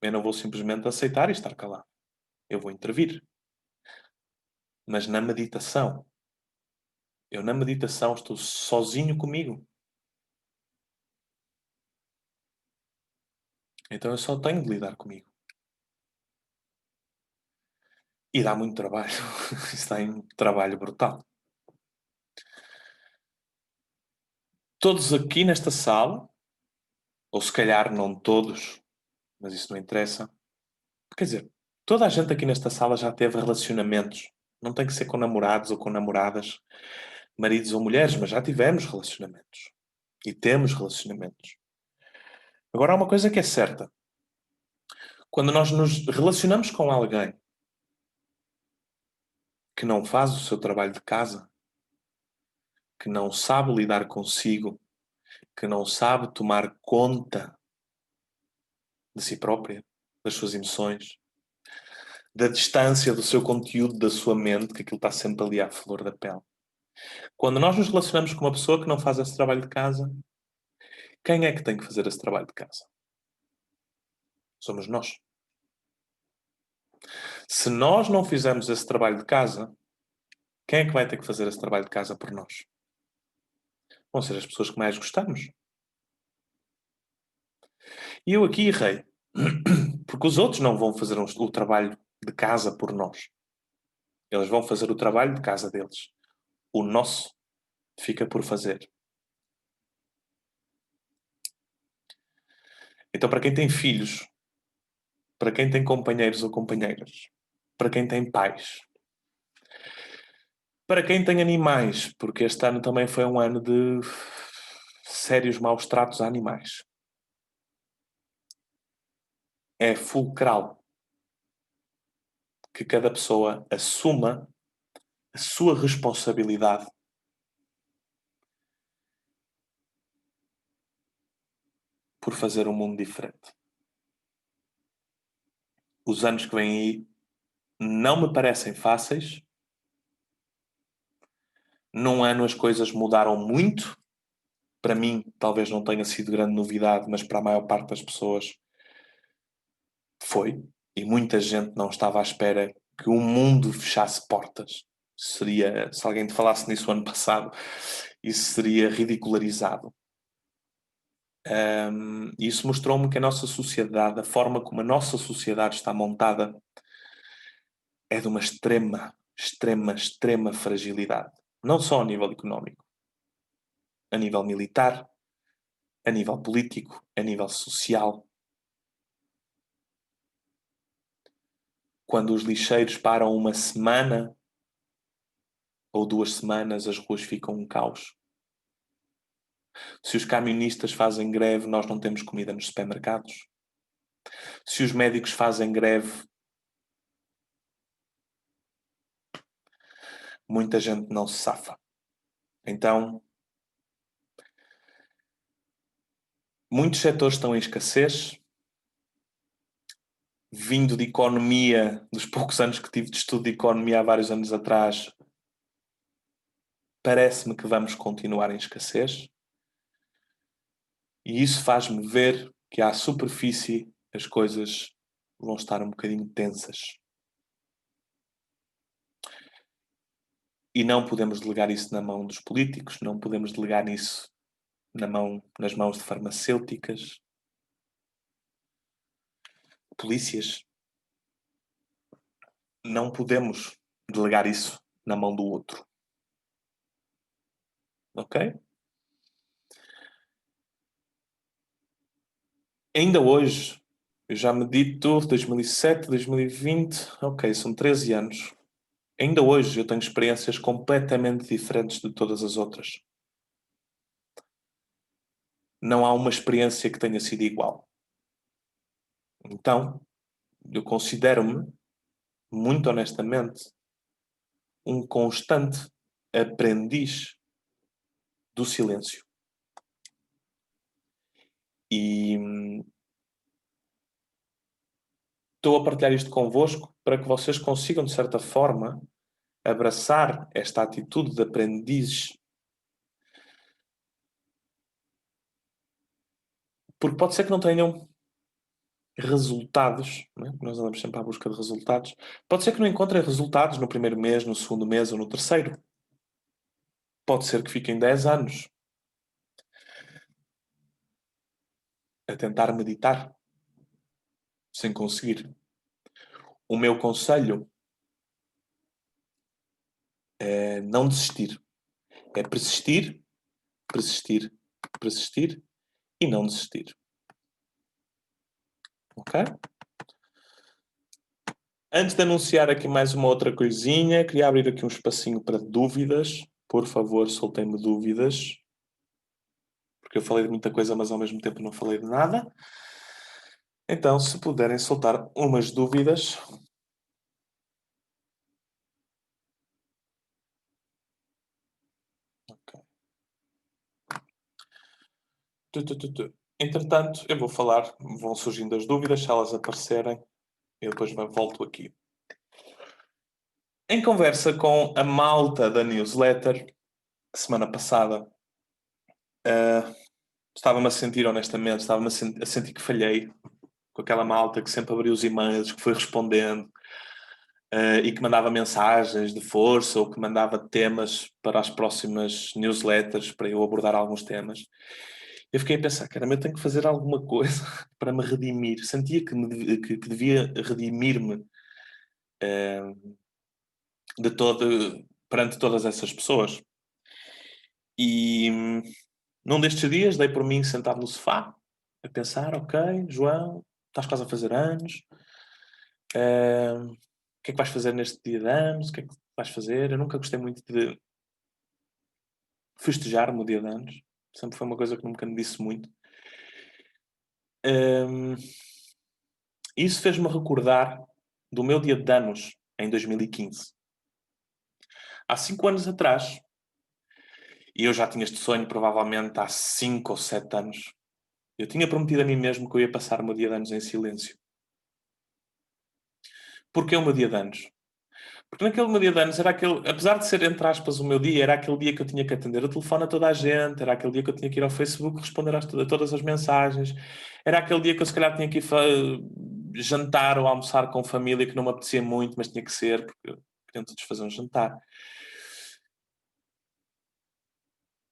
eu não vou simplesmente aceitar e estar calado. Eu vou intervir. Mas na meditação, eu na meditação estou sozinho comigo. Então eu só tenho de lidar comigo. E dá muito trabalho. Isso dá um trabalho brutal. Todos aqui nesta sala, ou se calhar não todos, mas isso não interessa. Quer dizer, toda a gente aqui nesta sala já teve relacionamentos. Não tem que ser com namorados ou com namoradas. maridos ou mulheres, mas já tivemos relacionamentos. E temos relacionamentos. Agora há uma coisa que é certa. Quando nós nos relacionamos com alguém que não faz o seu trabalho de casa, que não sabe lidar consigo, que não sabe tomar conta de si própria, das suas emoções, da distância do seu conteúdo, da sua mente, que aquilo está sempre ali à flor da pele. Quando nós nos relacionamos com uma pessoa que não faz esse trabalho de casa, quem é que tem que fazer esse trabalho de casa? Somos nós. Se nós não fizermos esse trabalho de casa, quem é que vai ter que fazer esse trabalho de casa por nós? Vão ser as pessoas que mais gostamos. E eu aqui errei. Porque os outros não vão fazer o trabalho de casa por nós. Eles vão fazer o trabalho de casa deles. O nosso fica por fazer. Então, para quem tem filhos, para quem tem companheiros ou companheiras, para quem tem pais, para quem tem animais, porque este ano também foi um ano de sérios maus tratos a animais. É fulcral que cada pessoa assuma a sua responsabilidade por fazer um mundo diferente. Os anos que vêm aí não me parecem fáceis. Num ano as coisas mudaram muito. Para mim, talvez não tenha sido grande novidade, mas para a maior parte das pessoas foi. E muita gente não estava à espera que o mundo fechasse portas. Seria, se alguém te falasse nisso ano passado, isso seria ridicularizado. Isso mostrou-me que a nossa sociedade, a forma como a nossa sociedade está montada, é de uma extrema fragilidade. Não só a nível económico, a nível militar, a nível político, a nível social. Quando os lixeiros param uma semana ou 2 semanas, as ruas ficam um caos. Se os camionistas fazem greve, nós não temos comida nos supermercados. Se os médicos fazem greve, muita gente não se safa. Então, muitos setores estão em escassez. Vindo de economia, dos poucos anos que tive de estudo de economia há vários anos atrás, parece-me que vamos continuar em escassez. E isso faz-me ver que à superfície as coisas vão estar um bocadinho tensas. E não podemos delegar isso na mão dos políticos, não podemos delegar isso nas mãos de farmacêuticas, polícias. Não podemos delegar isso na mão do outro. Ok? Ainda hoje, eu já medito 2007, 2020, ok, são 13 anos. Ainda hoje eu tenho experiências completamente diferentes de todas as outras. Não há uma experiência que tenha sido igual. Então, eu considero-me, muito honestamente, um constante aprendiz do silêncio. E estou a partilhar isto convosco para que vocês consigam, de certa forma, abraçar esta atitude de aprendiz. Porque pode ser que não tenham resultados, não é? Nós andamos sempre à busca de resultados. Pode ser que não encontrem resultados no primeiro mês, no segundo mês ou no terceiro. Pode ser que fiquem 10 anos a tentar meditar sem conseguir. O meu conselho é não desistir. É persistir, persistir, persistir e não desistir. Ok? Antes de anunciar aqui mais uma outra coisinha, queria abrir aqui um espacinho para dúvidas, por favor, soltem-me dúvidas, porque eu falei de muita coisa, mas ao mesmo tempo não falei de nada. Então, se puderem soltar umas dúvidas. Ok. Entretanto, eu vou falar, vão surgindo as dúvidas, se elas aparecerem, eu depois volto aqui. Em conversa com a malta da newsletter, semana passada, estava-me a sentir, honestamente, estava-me a sentir que falhei com aquela malta que sempre abriu os e-mails, que foi respondendo, e que mandava mensagens de força ou que mandava temas para as próximas newsletters para eu abordar alguns temas. Eu fiquei a pensar, caramba, eu tenho que fazer alguma coisa para me redimir. Sentia que devia redimir-me de todo, perante todas essas pessoas. E num destes dias dei por mim sentado no sofá, a pensar, ok, João, estás quase a fazer anos. O que é que vais fazer neste dia de anos? O que é que vais fazer? Eu nunca gostei muito de festejar o meu dia de anos. Sempre foi uma coisa que nunca me disse muito. Isso fez-me recordar do meu dia de anos em 2015. Há 5 anos atrás, e eu já tinha este sonho provavelmente há 5 ou 7 anos, eu tinha prometido a mim mesmo que eu ia passar o meu dia de anos em silêncio. Porquê o meu dia de anos? Porque naquele meu dia de anos era aquele, apesar de ser entre aspas o meu dia, era aquele dia que eu tinha que atender o telefone a toda a gente, era aquele dia que eu tinha que ir ao Facebook responder a todas as mensagens, era aquele dia que eu se calhar tinha que ir jantar ou almoçar com família que não me apetecia muito, mas tinha que ser, porque queriam todos fazer um jantar.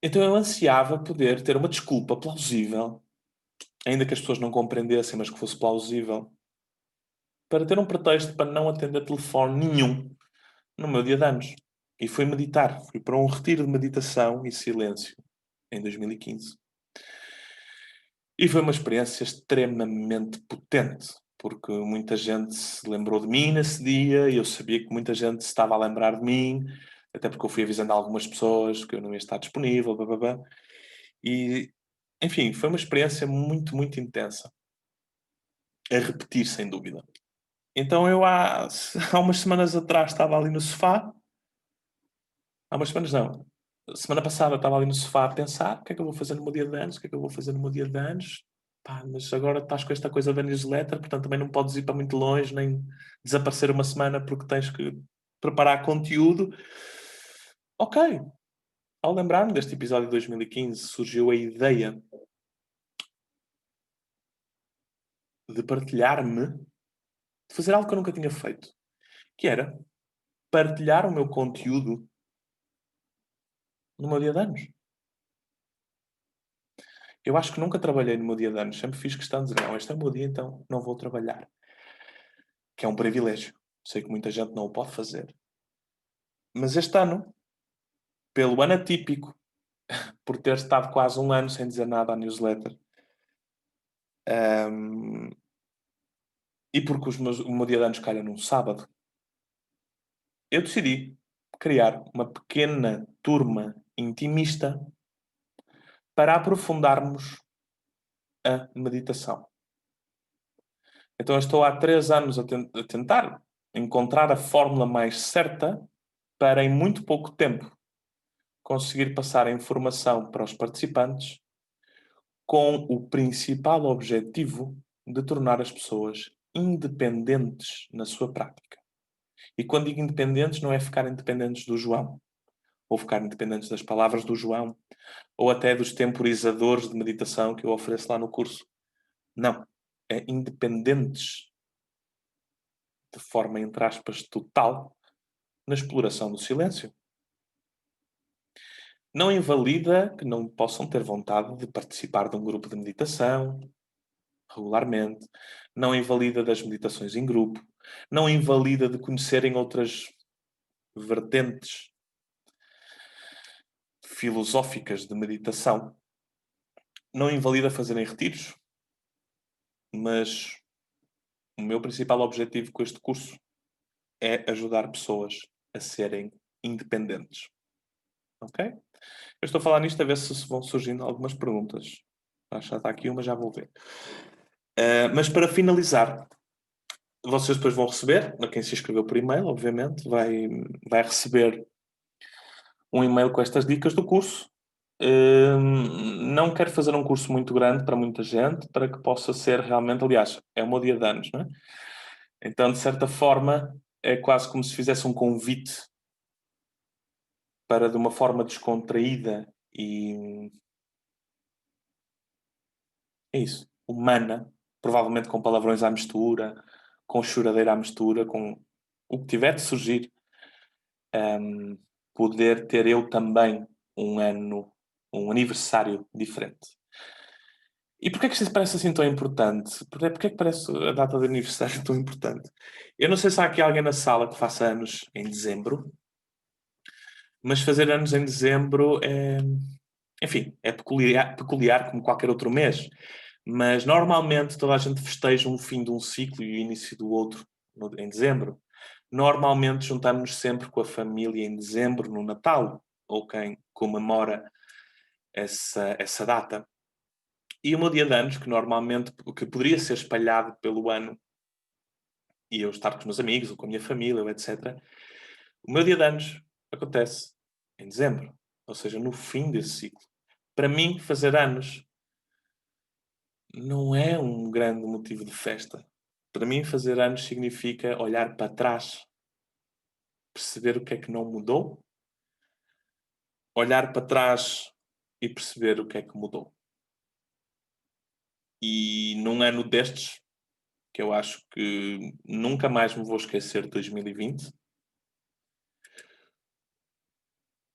Então eu ansiava poder ter uma desculpa plausível, ainda que as pessoas não compreendessem, mas que fosse plausível, para ter um pretexto para não atender telefone nenhum no meu dia de anos. E fui meditar. Fui para um retiro de meditação e silêncio em 2015. E foi uma experiência extremamente potente, porque muita gente se lembrou de mim nesse dia e eu sabia que muita gente se estava a lembrar de mim, até porque eu fui avisando algumas pessoas que eu não ia estar disponível, blá, blá, blá. E, enfim, foi uma experiência muito, muito intensa. A repetir, sem dúvida. Então eu há umas semanas atrás estava ali no sofá. Há umas semanas não. Semana passada estava ali no sofá a pensar o que é que eu vou fazer no meu dia de anos, o que é que eu vou fazer no meu dia de anos. Pá, mas agora estás com esta coisa da newsletter, portanto também não podes ir para muito longe, nem desaparecer uma semana porque tens que preparar conteúdo. Ok. Ao lembrar-me deste episódio de 2015, surgiu a ideia de partilhar-me, de fazer algo que eu nunca tinha feito, que era partilhar o meu conteúdo no meu dia de anos. Eu acho que nunca trabalhei no meu dia de anos. Sempre fiz questão de dizer, não, este é o meu dia, então não vou trabalhar. Que é um privilégio. Sei que muita gente não o pode fazer. Mas este ano, pelo ano atípico, por ter estado quase um ano sem dizer nada à newsletter, e porque o meu dia de anos calha num sábado, eu decidi criar uma pequena turma intimista para aprofundarmos a meditação. Então eu estou há 3 anos a tentar encontrar a fórmula mais certa para, em muito pouco tempo, conseguir passar a informação para os participantes com o principal objetivo de tornar as pessoas independentes na sua prática. E quando digo independentes, não é ficar independentes do João, ou ficar independentes das palavras do João, ou até dos temporizadores de meditação que eu ofereço lá no curso. Não. É independentes de forma, entre aspas, total, na exploração do silêncio. Não invalida que não possam ter vontade de participar de um grupo de meditação regularmente, não invalida das meditações em grupo, não invalida de conhecerem outras vertentes filosóficas de meditação, não invalida fazerem retiros, mas o meu principal objetivo com este curso é ajudar pessoas a serem independentes. Ok? Eu estou a falar nisto a ver se vão surgindo algumas perguntas. Já está aqui uma, já vou ver. Mas para finalizar, vocês depois vão receber, a quem se inscreveu por e-mail, obviamente, vai receber um e-mail com estas dicas do curso. Não quero fazer um curso muito grande para muita gente, para que possa ser realmente, aliás, é o meu dia de anos, não é? Então, de certa forma, é quase como se fizesse um convite para, de uma forma descontraída e é isso, humana, provavelmente com palavrões à mistura, com choradeira à mistura, com o que tiver de surgir, poder ter eu também um ano, um aniversário diferente. E porquê é que isso parece assim tão importante? Porquê é que parece a data de aniversário tão importante? Eu não sei se há aqui alguém na sala que faça anos em dezembro, mas fazer anos em dezembro é, enfim, é peculiar como qualquer outro mês. Mas normalmente toda a gente festeja um fim de um ciclo e o início do outro em dezembro. Normalmente juntamos-nos sempre com a família em dezembro, no Natal, ou quem comemora essa data. E o meu dia de anos, que normalmente que poderia ser espalhado pelo ano, e eu estar com os meus amigos, ou com a minha família, ou etc. O meu dia de anos acontece em dezembro, ou seja, no fim desse ciclo. Para mim, fazer anos não é um grande motivo de festa. Para mim, fazer anos significa olhar para trás, perceber o que é que não mudou, olhar para trás e perceber o que é que mudou. E num ano destes, que eu acho que nunca mais me vou esquecer de 2020,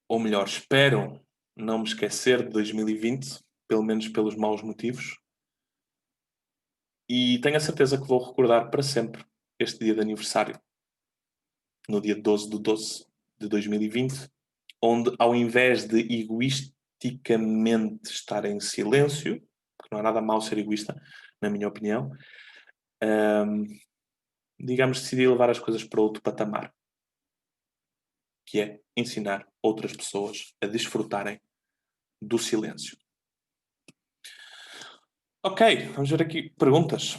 ou melhor, espero não me esquecer de 2020, pelo menos pelos maus motivos, e tenho a certeza que vou recordar para sempre este dia de aniversário, no dia 12 de 12 de 2020, onde ao invés de egoisticamente estar em silêncio, porque não há nada mal ser egoísta, na minha opinião, digamos, decidi levar as coisas para outro patamar, que é ensinar outras pessoas a desfrutarem do silêncio. Ok, vamos ver aqui perguntas.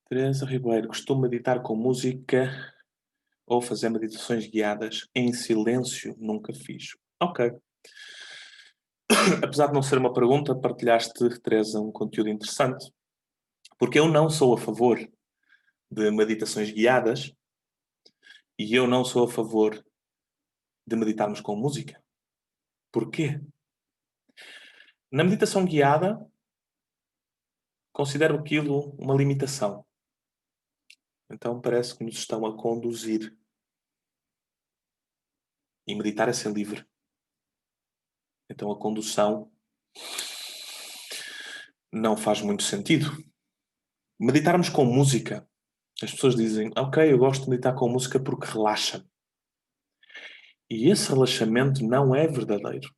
Teresa Ribeiro, costumo meditar com música ou fazer meditações guiadas em silêncio? Nunca fiz. Ok. Apesar de não ser uma pergunta, partilhaste, Teresa, um conteúdo interessante. Porque eu não sou a favor de meditações guiadas e eu não sou a favor de meditarmos com música. Porquê? Na meditação guiada, considero aquilo uma limitação. Então parece que nos estão a conduzir. E meditar é ser livre. Então a condução não faz muito sentido. Meditarmos com música. As pessoas dizem, ok, eu gosto de meditar com música porque relaxa. E esse relaxamento não é verdadeiro.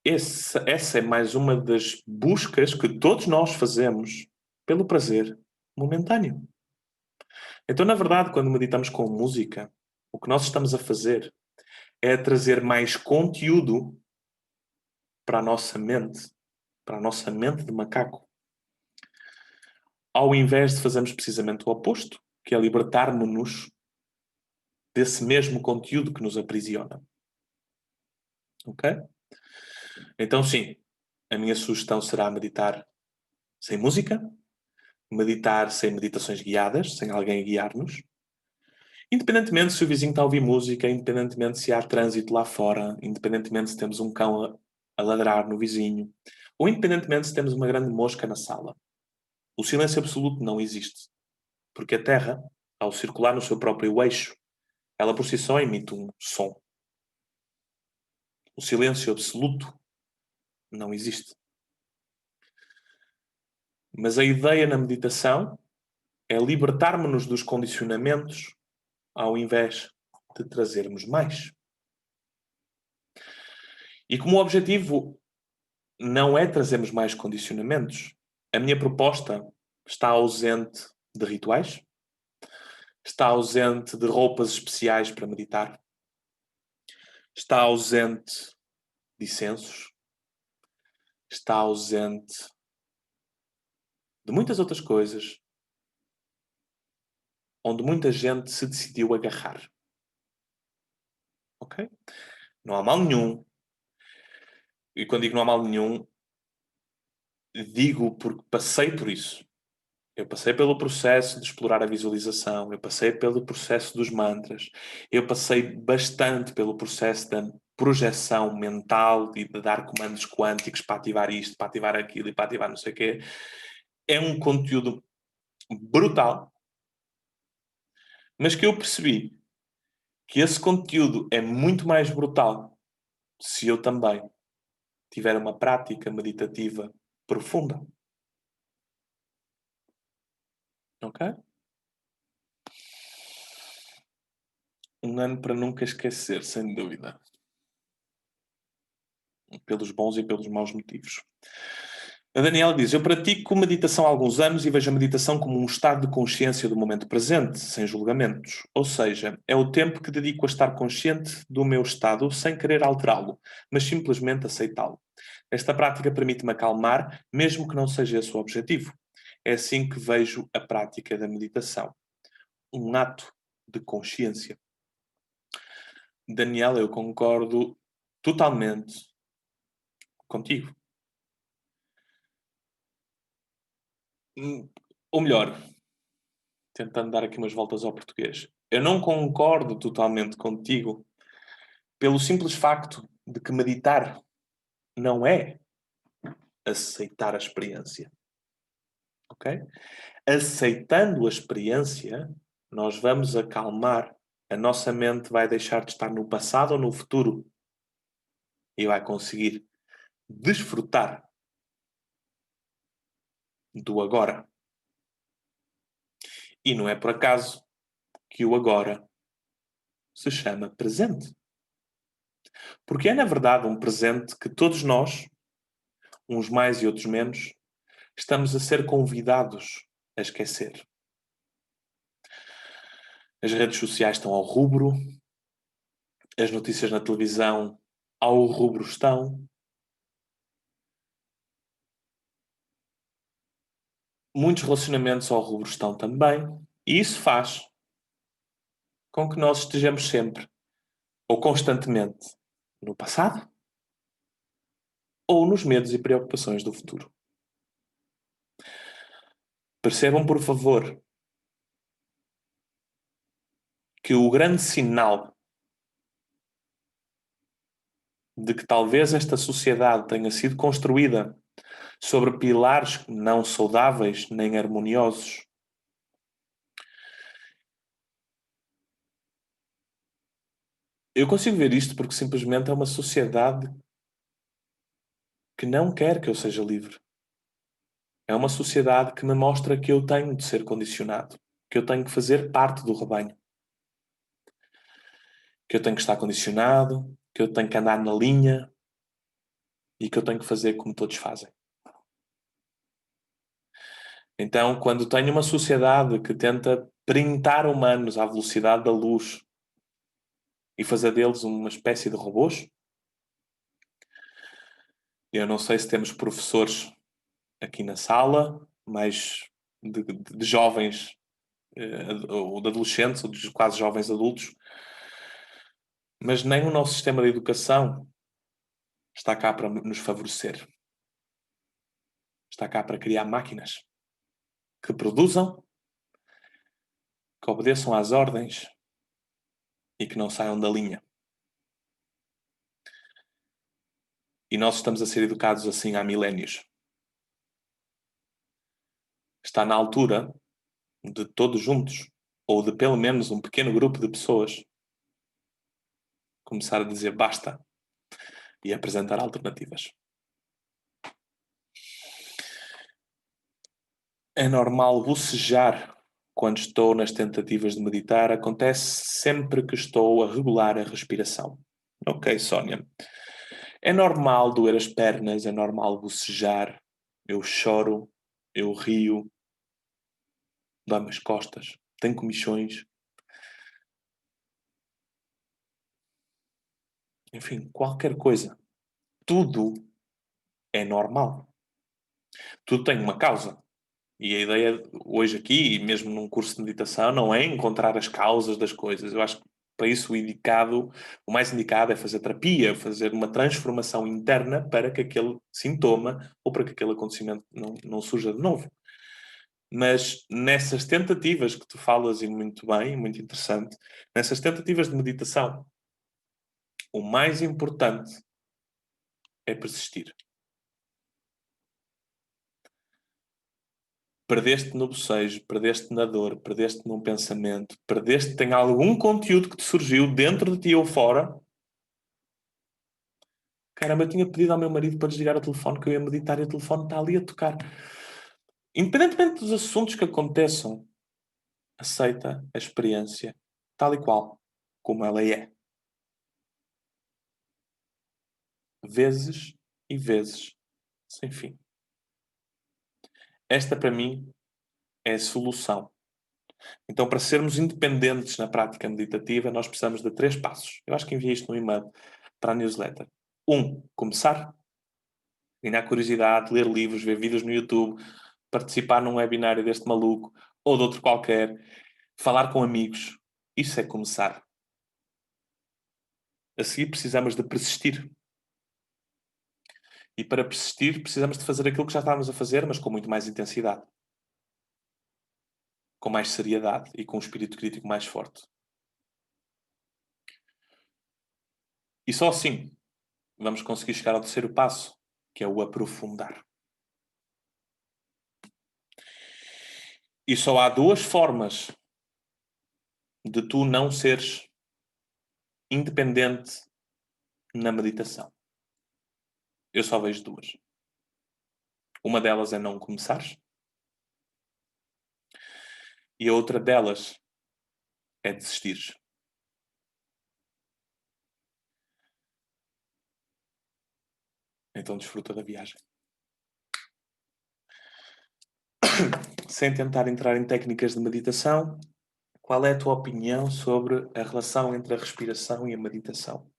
Essa é mais uma das buscas que todos nós fazemos pelo prazer momentâneo. Então, na verdade, quando meditamos com música, o que nós estamos a fazer é trazer mais conteúdo para a nossa mente de macaco. Ao invés de fazermos precisamente o oposto, que é libertarmos-nos desse mesmo conteúdo que nos aprisiona. Ok? Então, sim, a minha sugestão será meditar sem música, meditar sem meditações guiadas, sem alguém a guiar-nos. Independentemente se o vizinho está a ouvir música, independentemente se há trânsito lá fora, independentemente se temos um cão a ladrar no vizinho, ou independentemente se temos uma grande mosca na sala. O silêncio absoluto não existe. Porque a Terra, ao circular no seu próprio eixo, ela por si só emite um som. O silêncio absoluto não existe. Mas a ideia na meditação é libertarmos-nos dos condicionamentos ao invés de trazermos mais. E como o objetivo não é trazermos mais condicionamentos, a minha proposta está ausente de rituais, Está ausente de roupas especiais para meditar. Está ausente de incensos. Está ausente de muitas outras coisas onde muita gente se decidiu agarrar. Ok? Não há mal nenhum. E quando digo não há mal nenhum, digo porque passei por isso. Eu passei pelo processo de explorar a visualização, eu passei pelo processo dos mantras, eu passei bastante pelo processo da projeção mental e de dar comandos quânticos para ativar isto, para ativar aquilo e para ativar não sei o quê. É um conteúdo brutal, mas que eu percebi que esse conteúdo é muito mais brutal se eu também tiver uma prática meditativa profunda. Ok? Um ano para nunca esquecer, sem dúvida. Pelos bons e pelos maus motivos. A Daniela diz: eu pratico meditação há alguns anos e vejo a meditação como um estado de consciência do momento presente, sem julgamentos. Ou seja, é o tempo que dedico a estar consciente do meu estado sem querer alterá-lo, mas simplesmente aceitá-lo. Esta prática permite-me acalmar, mesmo que não seja esse o objetivo. É assim que vejo a prática da meditação. Um ato de consciência. Daniela, eu concordo totalmente contigo. Ou melhor, tentando dar aqui umas voltas ao português. Eu não concordo totalmente contigo pelo simples facto de que meditar não é aceitar a experiência. Ok? Aceitando a experiência, nós vamos acalmar. A nossa mente vai deixar de estar no passado ou no futuro e vai conseguir desfrutar do agora. E não é por acaso que o agora se chama presente. Porque é, na verdade, um presente que todos nós, uns mais e outros menos, estamos a ser convidados a esquecer. As redes sociais estão ao rubro, as notícias na televisão ao rubro estão. Muitos relacionamentos ao rubro estão também. E isso faz com que nós estejamos sempre, ou constantemente, no passado, ou nos medos e preocupações do futuro. Percebam, por favor, que o grande sinal de que talvez esta sociedade tenha sido construída sobre pilares não saudáveis nem harmoniosos. Eu consigo ver isto porque simplesmente é uma sociedade que não quer que eu seja livre. É uma sociedade que me mostra que eu tenho de ser condicionado, que eu tenho que fazer parte do rebanho, que eu tenho que estar condicionado, que eu tenho que andar na linha e que eu tenho que fazer como todos fazem. Então, quando tenho uma sociedade que tenta printar humanos à velocidade da luz e fazer deles uma espécie de robôs, eu não sei se temos professores aqui na sala, mais de jovens, ou de adolescentes, ou de quase jovens adultos, mas nem o nosso sistema de educação está cá para nos favorecer. Está cá para criar máquinas que produzam, que obedeçam às ordens e que não saiam da linha. E nós estamos a ser educados assim há milénios. Está na altura de todos juntos, ou de pelo menos um pequeno grupo de pessoas, começar a dizer basta e apresentar alternativas. É normal bocejar quando estou nas tentativas de meditar. Acontece sempre que estou a regular a respiração. Ok, Sónia. É normal doer as pernas, é normal bocejar. Eu choro, eu rio, dói-me as costas, tenho comichões. enfim, qualquer coisa. Tudo é normal. Tudo tem uma causa. E a ideia hoje aqui, e mesmo num curso de meditação, não é encontrar as causas das coisas. Eu acho que para isso o mais indicado é fazer terapia, fazer uma transformação interna para que aquele sintoma ou para que aquele acontecimento não surja de novo. Mas nessas tentativas que tu falas, e muito bem, muito interessante, nessas tentativas de meditação, o mais importante é persistir. Perdeste no bocejo, perdeste na dor, perdeste num pensamento, perdeste, tem algum conteúdo que te surgiu dentro de ti ou fora. Caramba, eu tinha pedido ao meu marido para desligar o telefone, que eu ia meditar e o telefone está ali a tocar. Independentemente dos assuntos que aconteçam, aceita a experiência tal e qual, como ela é. Vezes e vezes, sem fim. Esta, para mim, é a solução. Então, para sermos independentes na prática meditativa, nós precisamos de 3 passos. Eu acho que enviei isto no e-mail para a newsletter. 1. Começar. Ganhar curiosidade, ler livros, ver vídeos no YouTube, participar num webinário deste maluco ou de outro qualquer, falar com amigos. Isso é começar. A seguir, precisamos de persistir. E para persistir, precisamos de fazer aquilo que já estávamos a fazer, mas com muito mais intensidade. Com mais seriedade e com um espírito crítico mais forte. E só assim vamos conseguir chegar ao terceiro passo, que é o aprofundar. E só há 2 formas de tu não seres independente na meditação. Eu só vejo 2. Uma delas é não começares. E a outra delas é desistires. Então desfruta da viagem. Sem tentar entrar em técnicas de meditação, qual é a tua opinião sobre a relação entre a respiração e a meditação?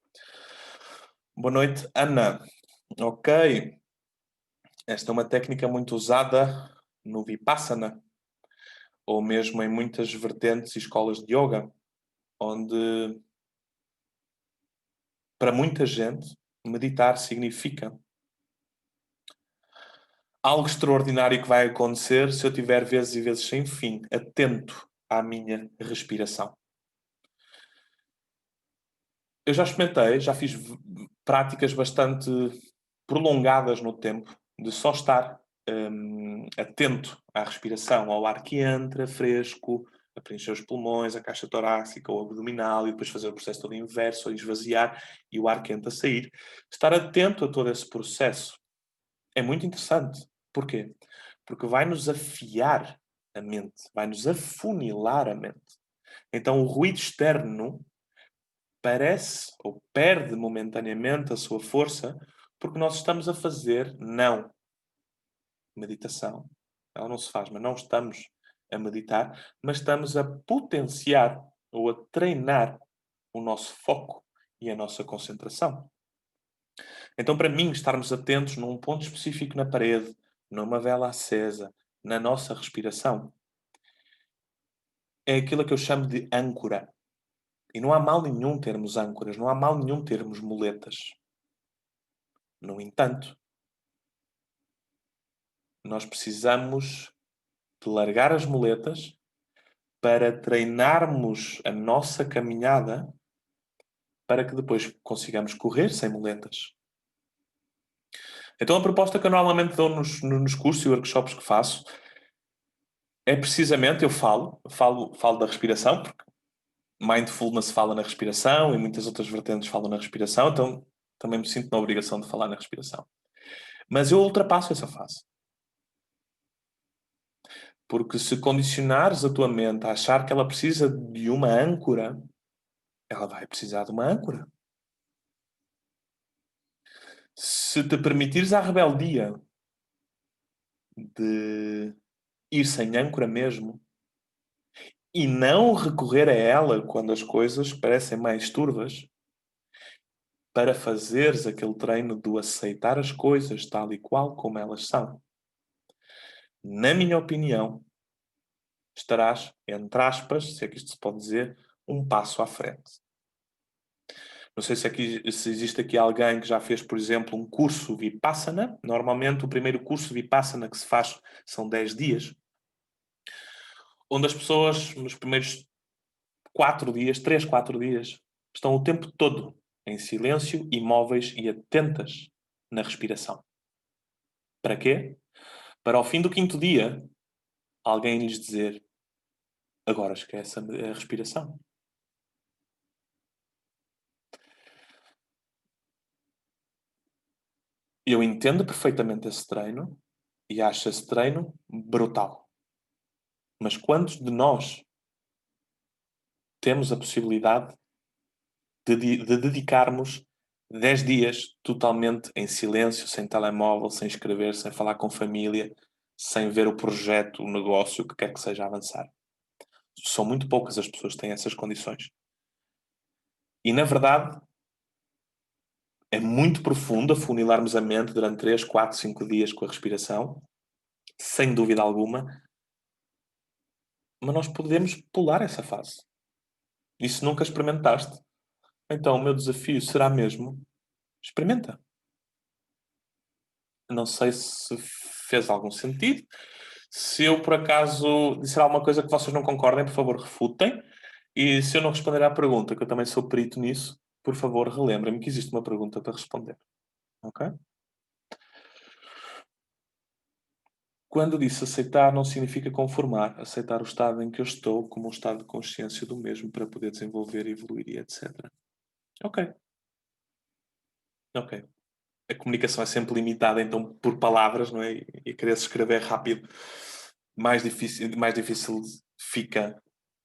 Boa noite, Ana. Ok. Esta é uma técnica muito usada no Vipassana, ou mesmo em muitas vertentes e escolas de yoga, onde, para muita gente, meditar significa algo extraordinário que vai acontecer se eu tiver vezes e vezes sem fim, atento à minha respiração. Eu já experimentei, já fiz práticas bastante prolongadas no tempo, de só estar atento à respiração, ao ar que entra, fresco, a preencher os pulmões, a caixa torácica, o abdominal, e depois fazer o processo todo inverso, a esvaziar e o ar quente a sair. Estar atento a todo esse processo é muito interessante. Porquê? Porque vai nos afiar a mente, vai nos afunilar a mente. Então o ruído externo parece ou perde momentaneamente a sua força porque nós estamos a fazer não meditação. Ela não se faz, mas não estamos a meditar, mas estamos a potenciar ou a treinar o nosso foco e a nossa concentração. Então, para mim, estarmos atentos num ponto específico na parede, numa vela acesa, na nossa respiração, é aquilo que eu chamo de âncora. E não há mal nenhum termos âncoras, não há mal nenhum termos muletas. No entanto, nós precisamos de largar as muletas para treinarmos a nossa caminhada para que depois consigamos correr sem muletas. Então a proposta que eu normalmente dou nos cursos e workshops que faço é precisamente, eu falo da respiração, porque mindfulness fala na respiração e muitas outras vertentes falam na respiração, então também me sinto na obrigação de falar na respiração. Mas eu ultrapasso essa fase. Porque se condicionares a tua mente a achar que ela precisa de uma âncora, ela vai precisar de uma âncora. Se te permitires à rebeldia de ir sem âncora mesmo e não recorrer a ela quando as coisas parecem mais turvas, para fazeres aquele treino do aceitar as coisas tal e qual como elas são. Na minha opinião, estarás, entre aspas, se é que isto se pode dizer, um passo à frente. Não sei se existe aqui alguém que já fez, por exemplo, um curso Vipassana. Normalmente, o primeiro curso Vipassana que se faz são 10 dias, onde as pessoas, nos primeiros 4 dias, 3, 4 dias, estão o tempo todo em silêncio, imóveis e atentas na respiração. Para quê? Para ao fim do 5º dia, alguém lhes dizer: agora esquece a respiração. Eu entendo perfeitamente esse treino e acho esse treino brutal. Mas quantos de nós temos a possibilidade de dedicarmos 10 dias totalmente em silêncio, sem telemóvel, sem escrever, sem falar com família, sem ver o projeto, o negócio, o que quer que seja avançar? São muito poucas as pessoas que têm essas condições. E, na verdade, é muito profundo afunilarmos a mente durante 3, 4, 5 dias com a respiração, sem dúvida alguma, mas nós podemos pular essa fase. E se nunca experimentaste, então o meu desafio será mesmo: experimenta. Não sei se fez algum sentido. Se eu, por acaso, disser alguma coisa que vocês não concordem, por favor, refutem. E se eu não responder à pergunta, que eu também sou perito nisso, por favor, relembrem-me que existe uma pergunta para responder. Ok? Quando disse aceitar, não significa conformar. Aceitar o estado em que eu estou como um estado de consciência do mesmo para poder desenvolver, evoluir e etc. Ok. Ok. A comunicação é sempre limitada, então, por palavras, não é? E querer se escrever rápido, mais difícil fica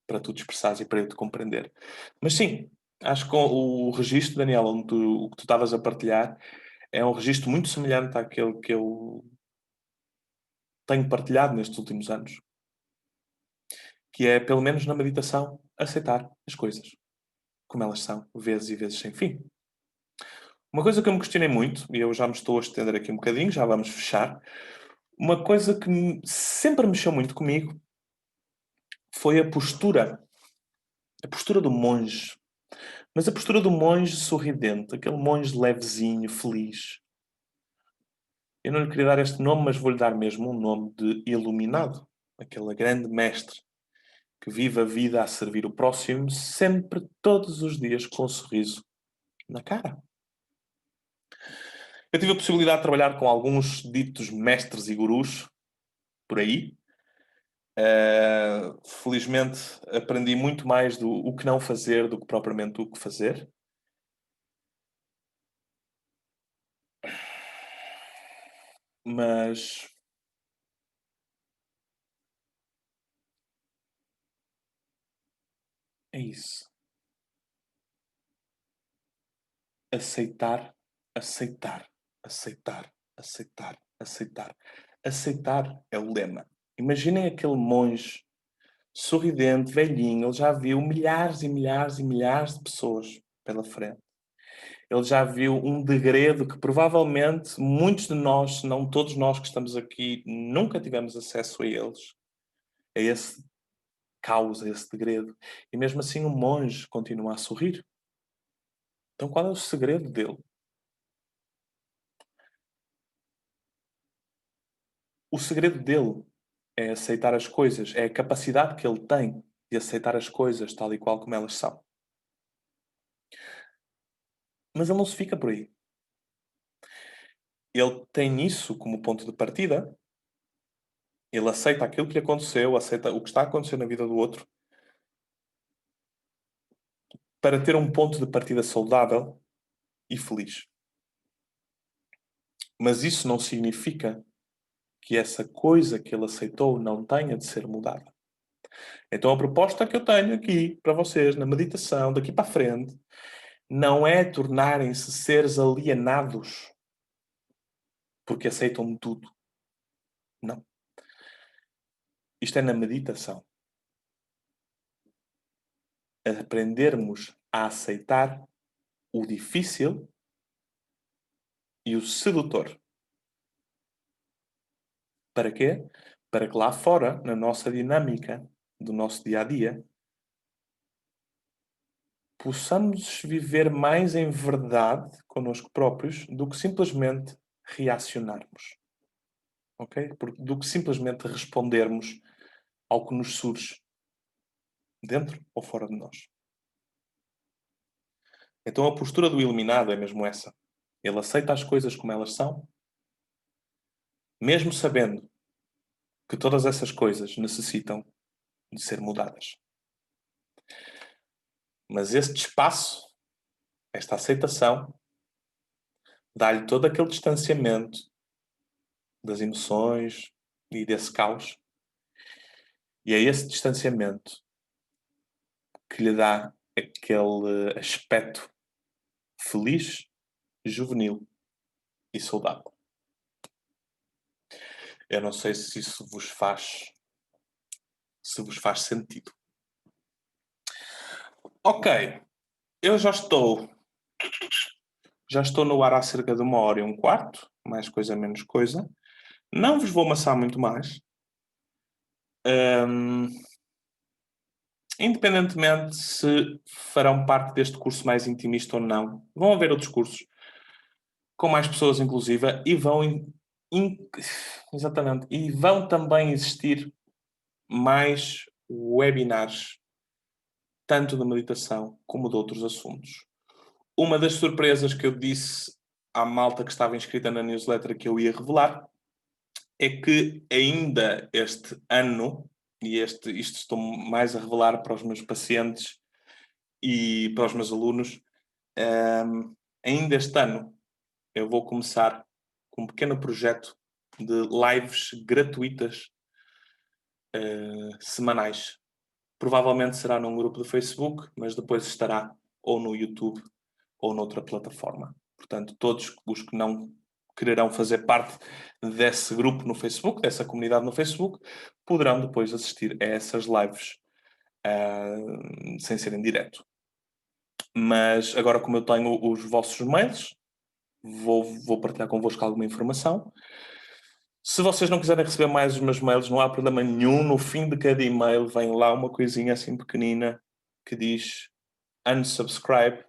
para tu te expressares e para eu te compreender. Mas sim, acho que o registro, Daniel, o que tu estavas a partilhar, é um registro muito semelhante àquele que eu tenho partilhado nestes últimos anos, que é, pelo menos na meditação, aceitar as coisas como elas são, vezes e vezes sem fim. Uma coisa que eu me questionei muito, e eu já me estou a estender aqui um bocadinho, já vamos fechar. Uma coisa que sempre mexeu muito comigo foi a postura do monge. Mas a postura do monge sorridente, aquele monge levezinho, feliz. Eu não lhe queria dar este nome, mas vou-lhe dar mesmo um nome de iluminado. Aquele grande mestre que vive a vida a servir o próximo, sempre, todos os dias, com um sorriso na cara. Eu tive a possibilidade de trabalhar com alguns ditos mestres e gurus por aí. Felizmente aprendi muito mais do o que não fazer do que propriamente o que fazer. Mas é isso. Aceitar, aceitar, aceitar, aceitar, aceitar. Aceitar é o lema. Imaginem aquele monge sorridente, velhinho, ele já viu milhares e milhares e milhares de pessoas pela frente. Ele já viu um degredo que provavelmente muitos de nós, se não todos nós que estamos aqui, nunca tivemos acesso a eles, a esse caos, a esse degredo. E mesmo assim o monge continua a sorrir. Então qual é o segredo dele? O segredo dele é aceitar as coisas, é a capacidade que ele tem de aceitar as coisas tal e qual como elas são. Mas ele não se fica por aí. Ele tem isso como ponto de partida, ele aceita aquilo que lhe aconteceu, aceita o que está a acontecer na vida do outro, para ter um ponto de partida saudável e feliz. Mas isso não significa que essa coisa que ele aceitou não tenha de ser mudada. Então a proposta que eu tenho aqui para vocês, na meditação, daqui para a frente, não é tornarem-se seres alienados porque aceitam tudo. Não. Isto é na meditação. Aprendermos a aceitar o difícil e o sedutor. Para quê? Para que lá fora, na nossa dinâmica do nosso dia a dia, possamos viver mais em verdade connosco próprios do que simplesmente reacionarmos. Ok? Do que simplesmente respondermos ao que nos surge dentro ou fora de nós. Então a postura do iluminado é mesmo essa. Ele aceita as coisas como elas são, mesmo sabendo que todas essas coisas necessitam de ser mudadas. Mas este espaço, esta aceitação, dá-lhe todo aquele distanciamento das emoções e desse caos. E é esse distanciamento que lhe dá aquele aspecto feliz, juvenil e saudável. Eu não sei se isso vos faz sentido. Ok, eu já estou no ar há cerca de 1h15, mais coisa menos coisa. Não vos vou amassar muito mais. Independentemente se farão parte deste curso mais intimista ou não, vão haver outros cursos com mais pessoas inclusive e exatamente, e vão também existir mais webinars, tanto de meditação como de outros assuntos. Uma das surpresas que eu disse à malta que estava inscrita na newsletter que eu ia revelar é que ainda este ano, e isto estou mais a revelar para os meus pacientes e para os meus alunos, ainda este ano eu vou começar com um pequeno projeto de lives gratuitas semanais. Provavelmente será num grupo do Facebook, mas depois estará ou no YouTube ou noutra plataforma. Portanto, todos os que não quererão fazer parte desse grupo no Facebook, dessa comunidade no Facebook, poderão depois assistir a essas lives sem ser em direto. Mas agora, como eu tenho os vossos mails, vou partilhar convosco alguma informação. Se vocês não quiserem receber mais os meus mails, não há problema nenhum. No fim de cada e-mail vem lá uma coisinha assim pequenina que diz unsubscribe.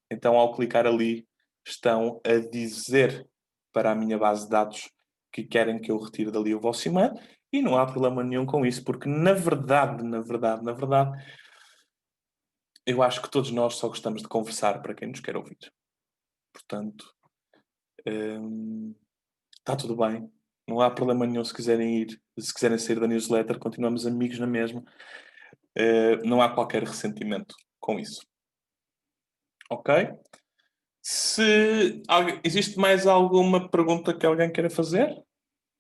Então, ao clicar ali, estão a dizer para a minha base de dados que querem que eu retire dali o vosso e-mail e não há problema nenhum com isso, porque na verdade, eu acho que todos nós só gostamos de conversar para quem nos quer ouvir. Portanto, está tudo bem. Não há problema nenhum se quiserem sair da newsletter, continuamos amigos na mesma. Não há qualquer ressentimento com isso. Ok? Existe mais alguma pergunta que alguém queira fazer?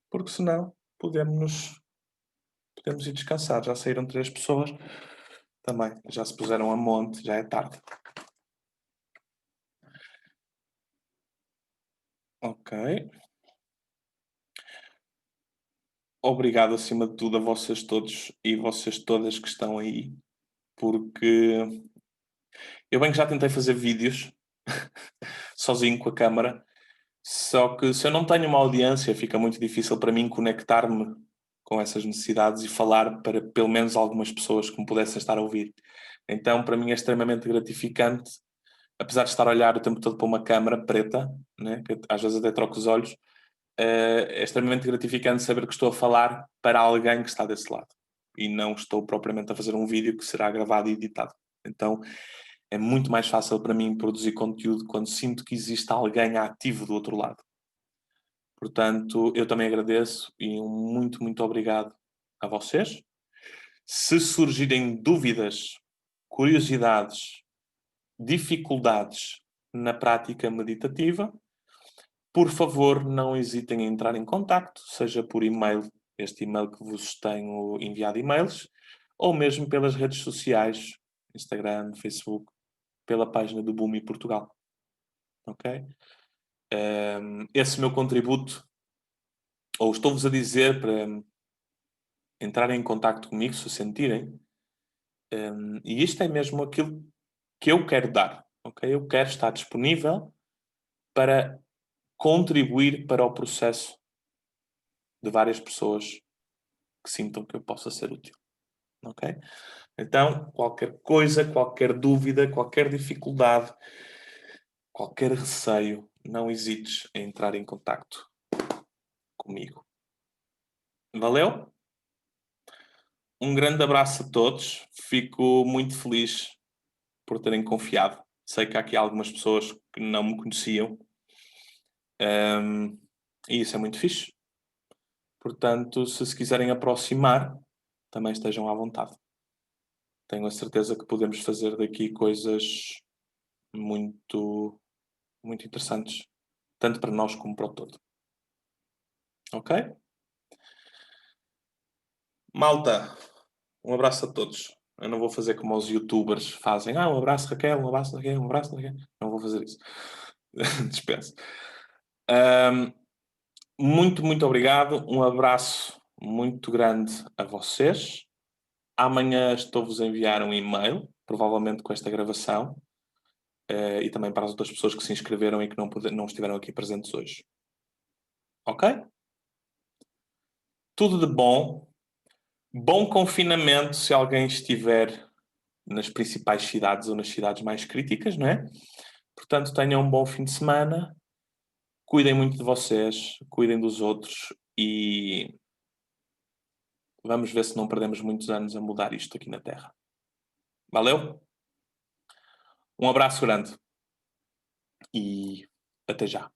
Porque senão podemos ir descansar. Já saíram 3 pessoas. Também já se puseram a monte, já é tarde. Ok. Obrigado acima de tudo a vocês todos e vocês todas que estão aí, porque eu bem que já tentei fazer vídeos sozinho com a câmara, só que se eu não tenho uma audiência fica muito difícil para mim conectar-me com essas necessidades e falar para pelo menos algumas pessoas que me pudessem estar a ouvir. Então, para mim é extremamente gratificante, apesar de estar a olhar o tempo todo para uma câmara preta, né, que às vezes até troco os olhos, é extremamente gratificante saber que estou a falar para alguém que está desse lado e não estou propriamente a fazer um vídeo que será gravado e editado. Então, é muito mais fácil para mim produzir conteúdo quando sinto que existe alguém ativo do outro lado. Portanto, eu também agradeço e um muito, muito obrigado a vocês. Se surgirem dúvidas, curiosidades, dificuldades na prática meditativa, por favor, não hesitem em entrar em contacto, seja por e-mail, este e-mail que vos tenho enviado e-mails, ou mesmo pelas redes sociais, Instagram, Facebook, pela página do Bumi Portugal. Ok? Esse meu contributo, ou estou-vos a dizer para entrarem em contacto comigo, se sentirem, e isto é mesmo aquilo que eu quero dar. Ok? Eu quero estar disponível para contribuir para o processo de várias pessoas que sintam que eu possa ser útil. Ok? Então, qualquer coisa, qualquer dúvida, qualquer dificuldade, qualquer receio, não hesites em entrar em contacto comigo. Valeu? Um grande abraço a todos. Fico muito feliz por terem confiado. Sei que há aqui algumas pessoas que não me conheciam. E isso é muito fixe. Portanto, se quiserem aproximar, também estejam à vontade. Tenho a certeza que podemos fazer daqui coisas muito, muito interessantes, tanto para nós como para o todo. Ok? Malta, um abraço a todos. Eu não vou fazer como os youtubers fazem. Um abraço Raquel, um abraço Raquel, um abraço Raquel. Não vou fazer isso. Dispenso. Muito, muito obrigado. Um abraço muito grande a vocês. Amanhã estou-vos a enviar um e-mail, provavelmente com esta gravação, e também para as outras pessoas que se inscreveram e que não estiveram aqui presentes hoje. Ok? Tudo de bom. Bom confinamento se alguém estiver nas principais cidades ou nas cidades mais críticas, não é? Portanto, tenham um bom fim de semana. Cuidem muito de vocês, cuidem dos outros e vamos ver se não perdemos muitos anos a mudar isto aqui na Terra. Valeu? Um abraço grande e até já.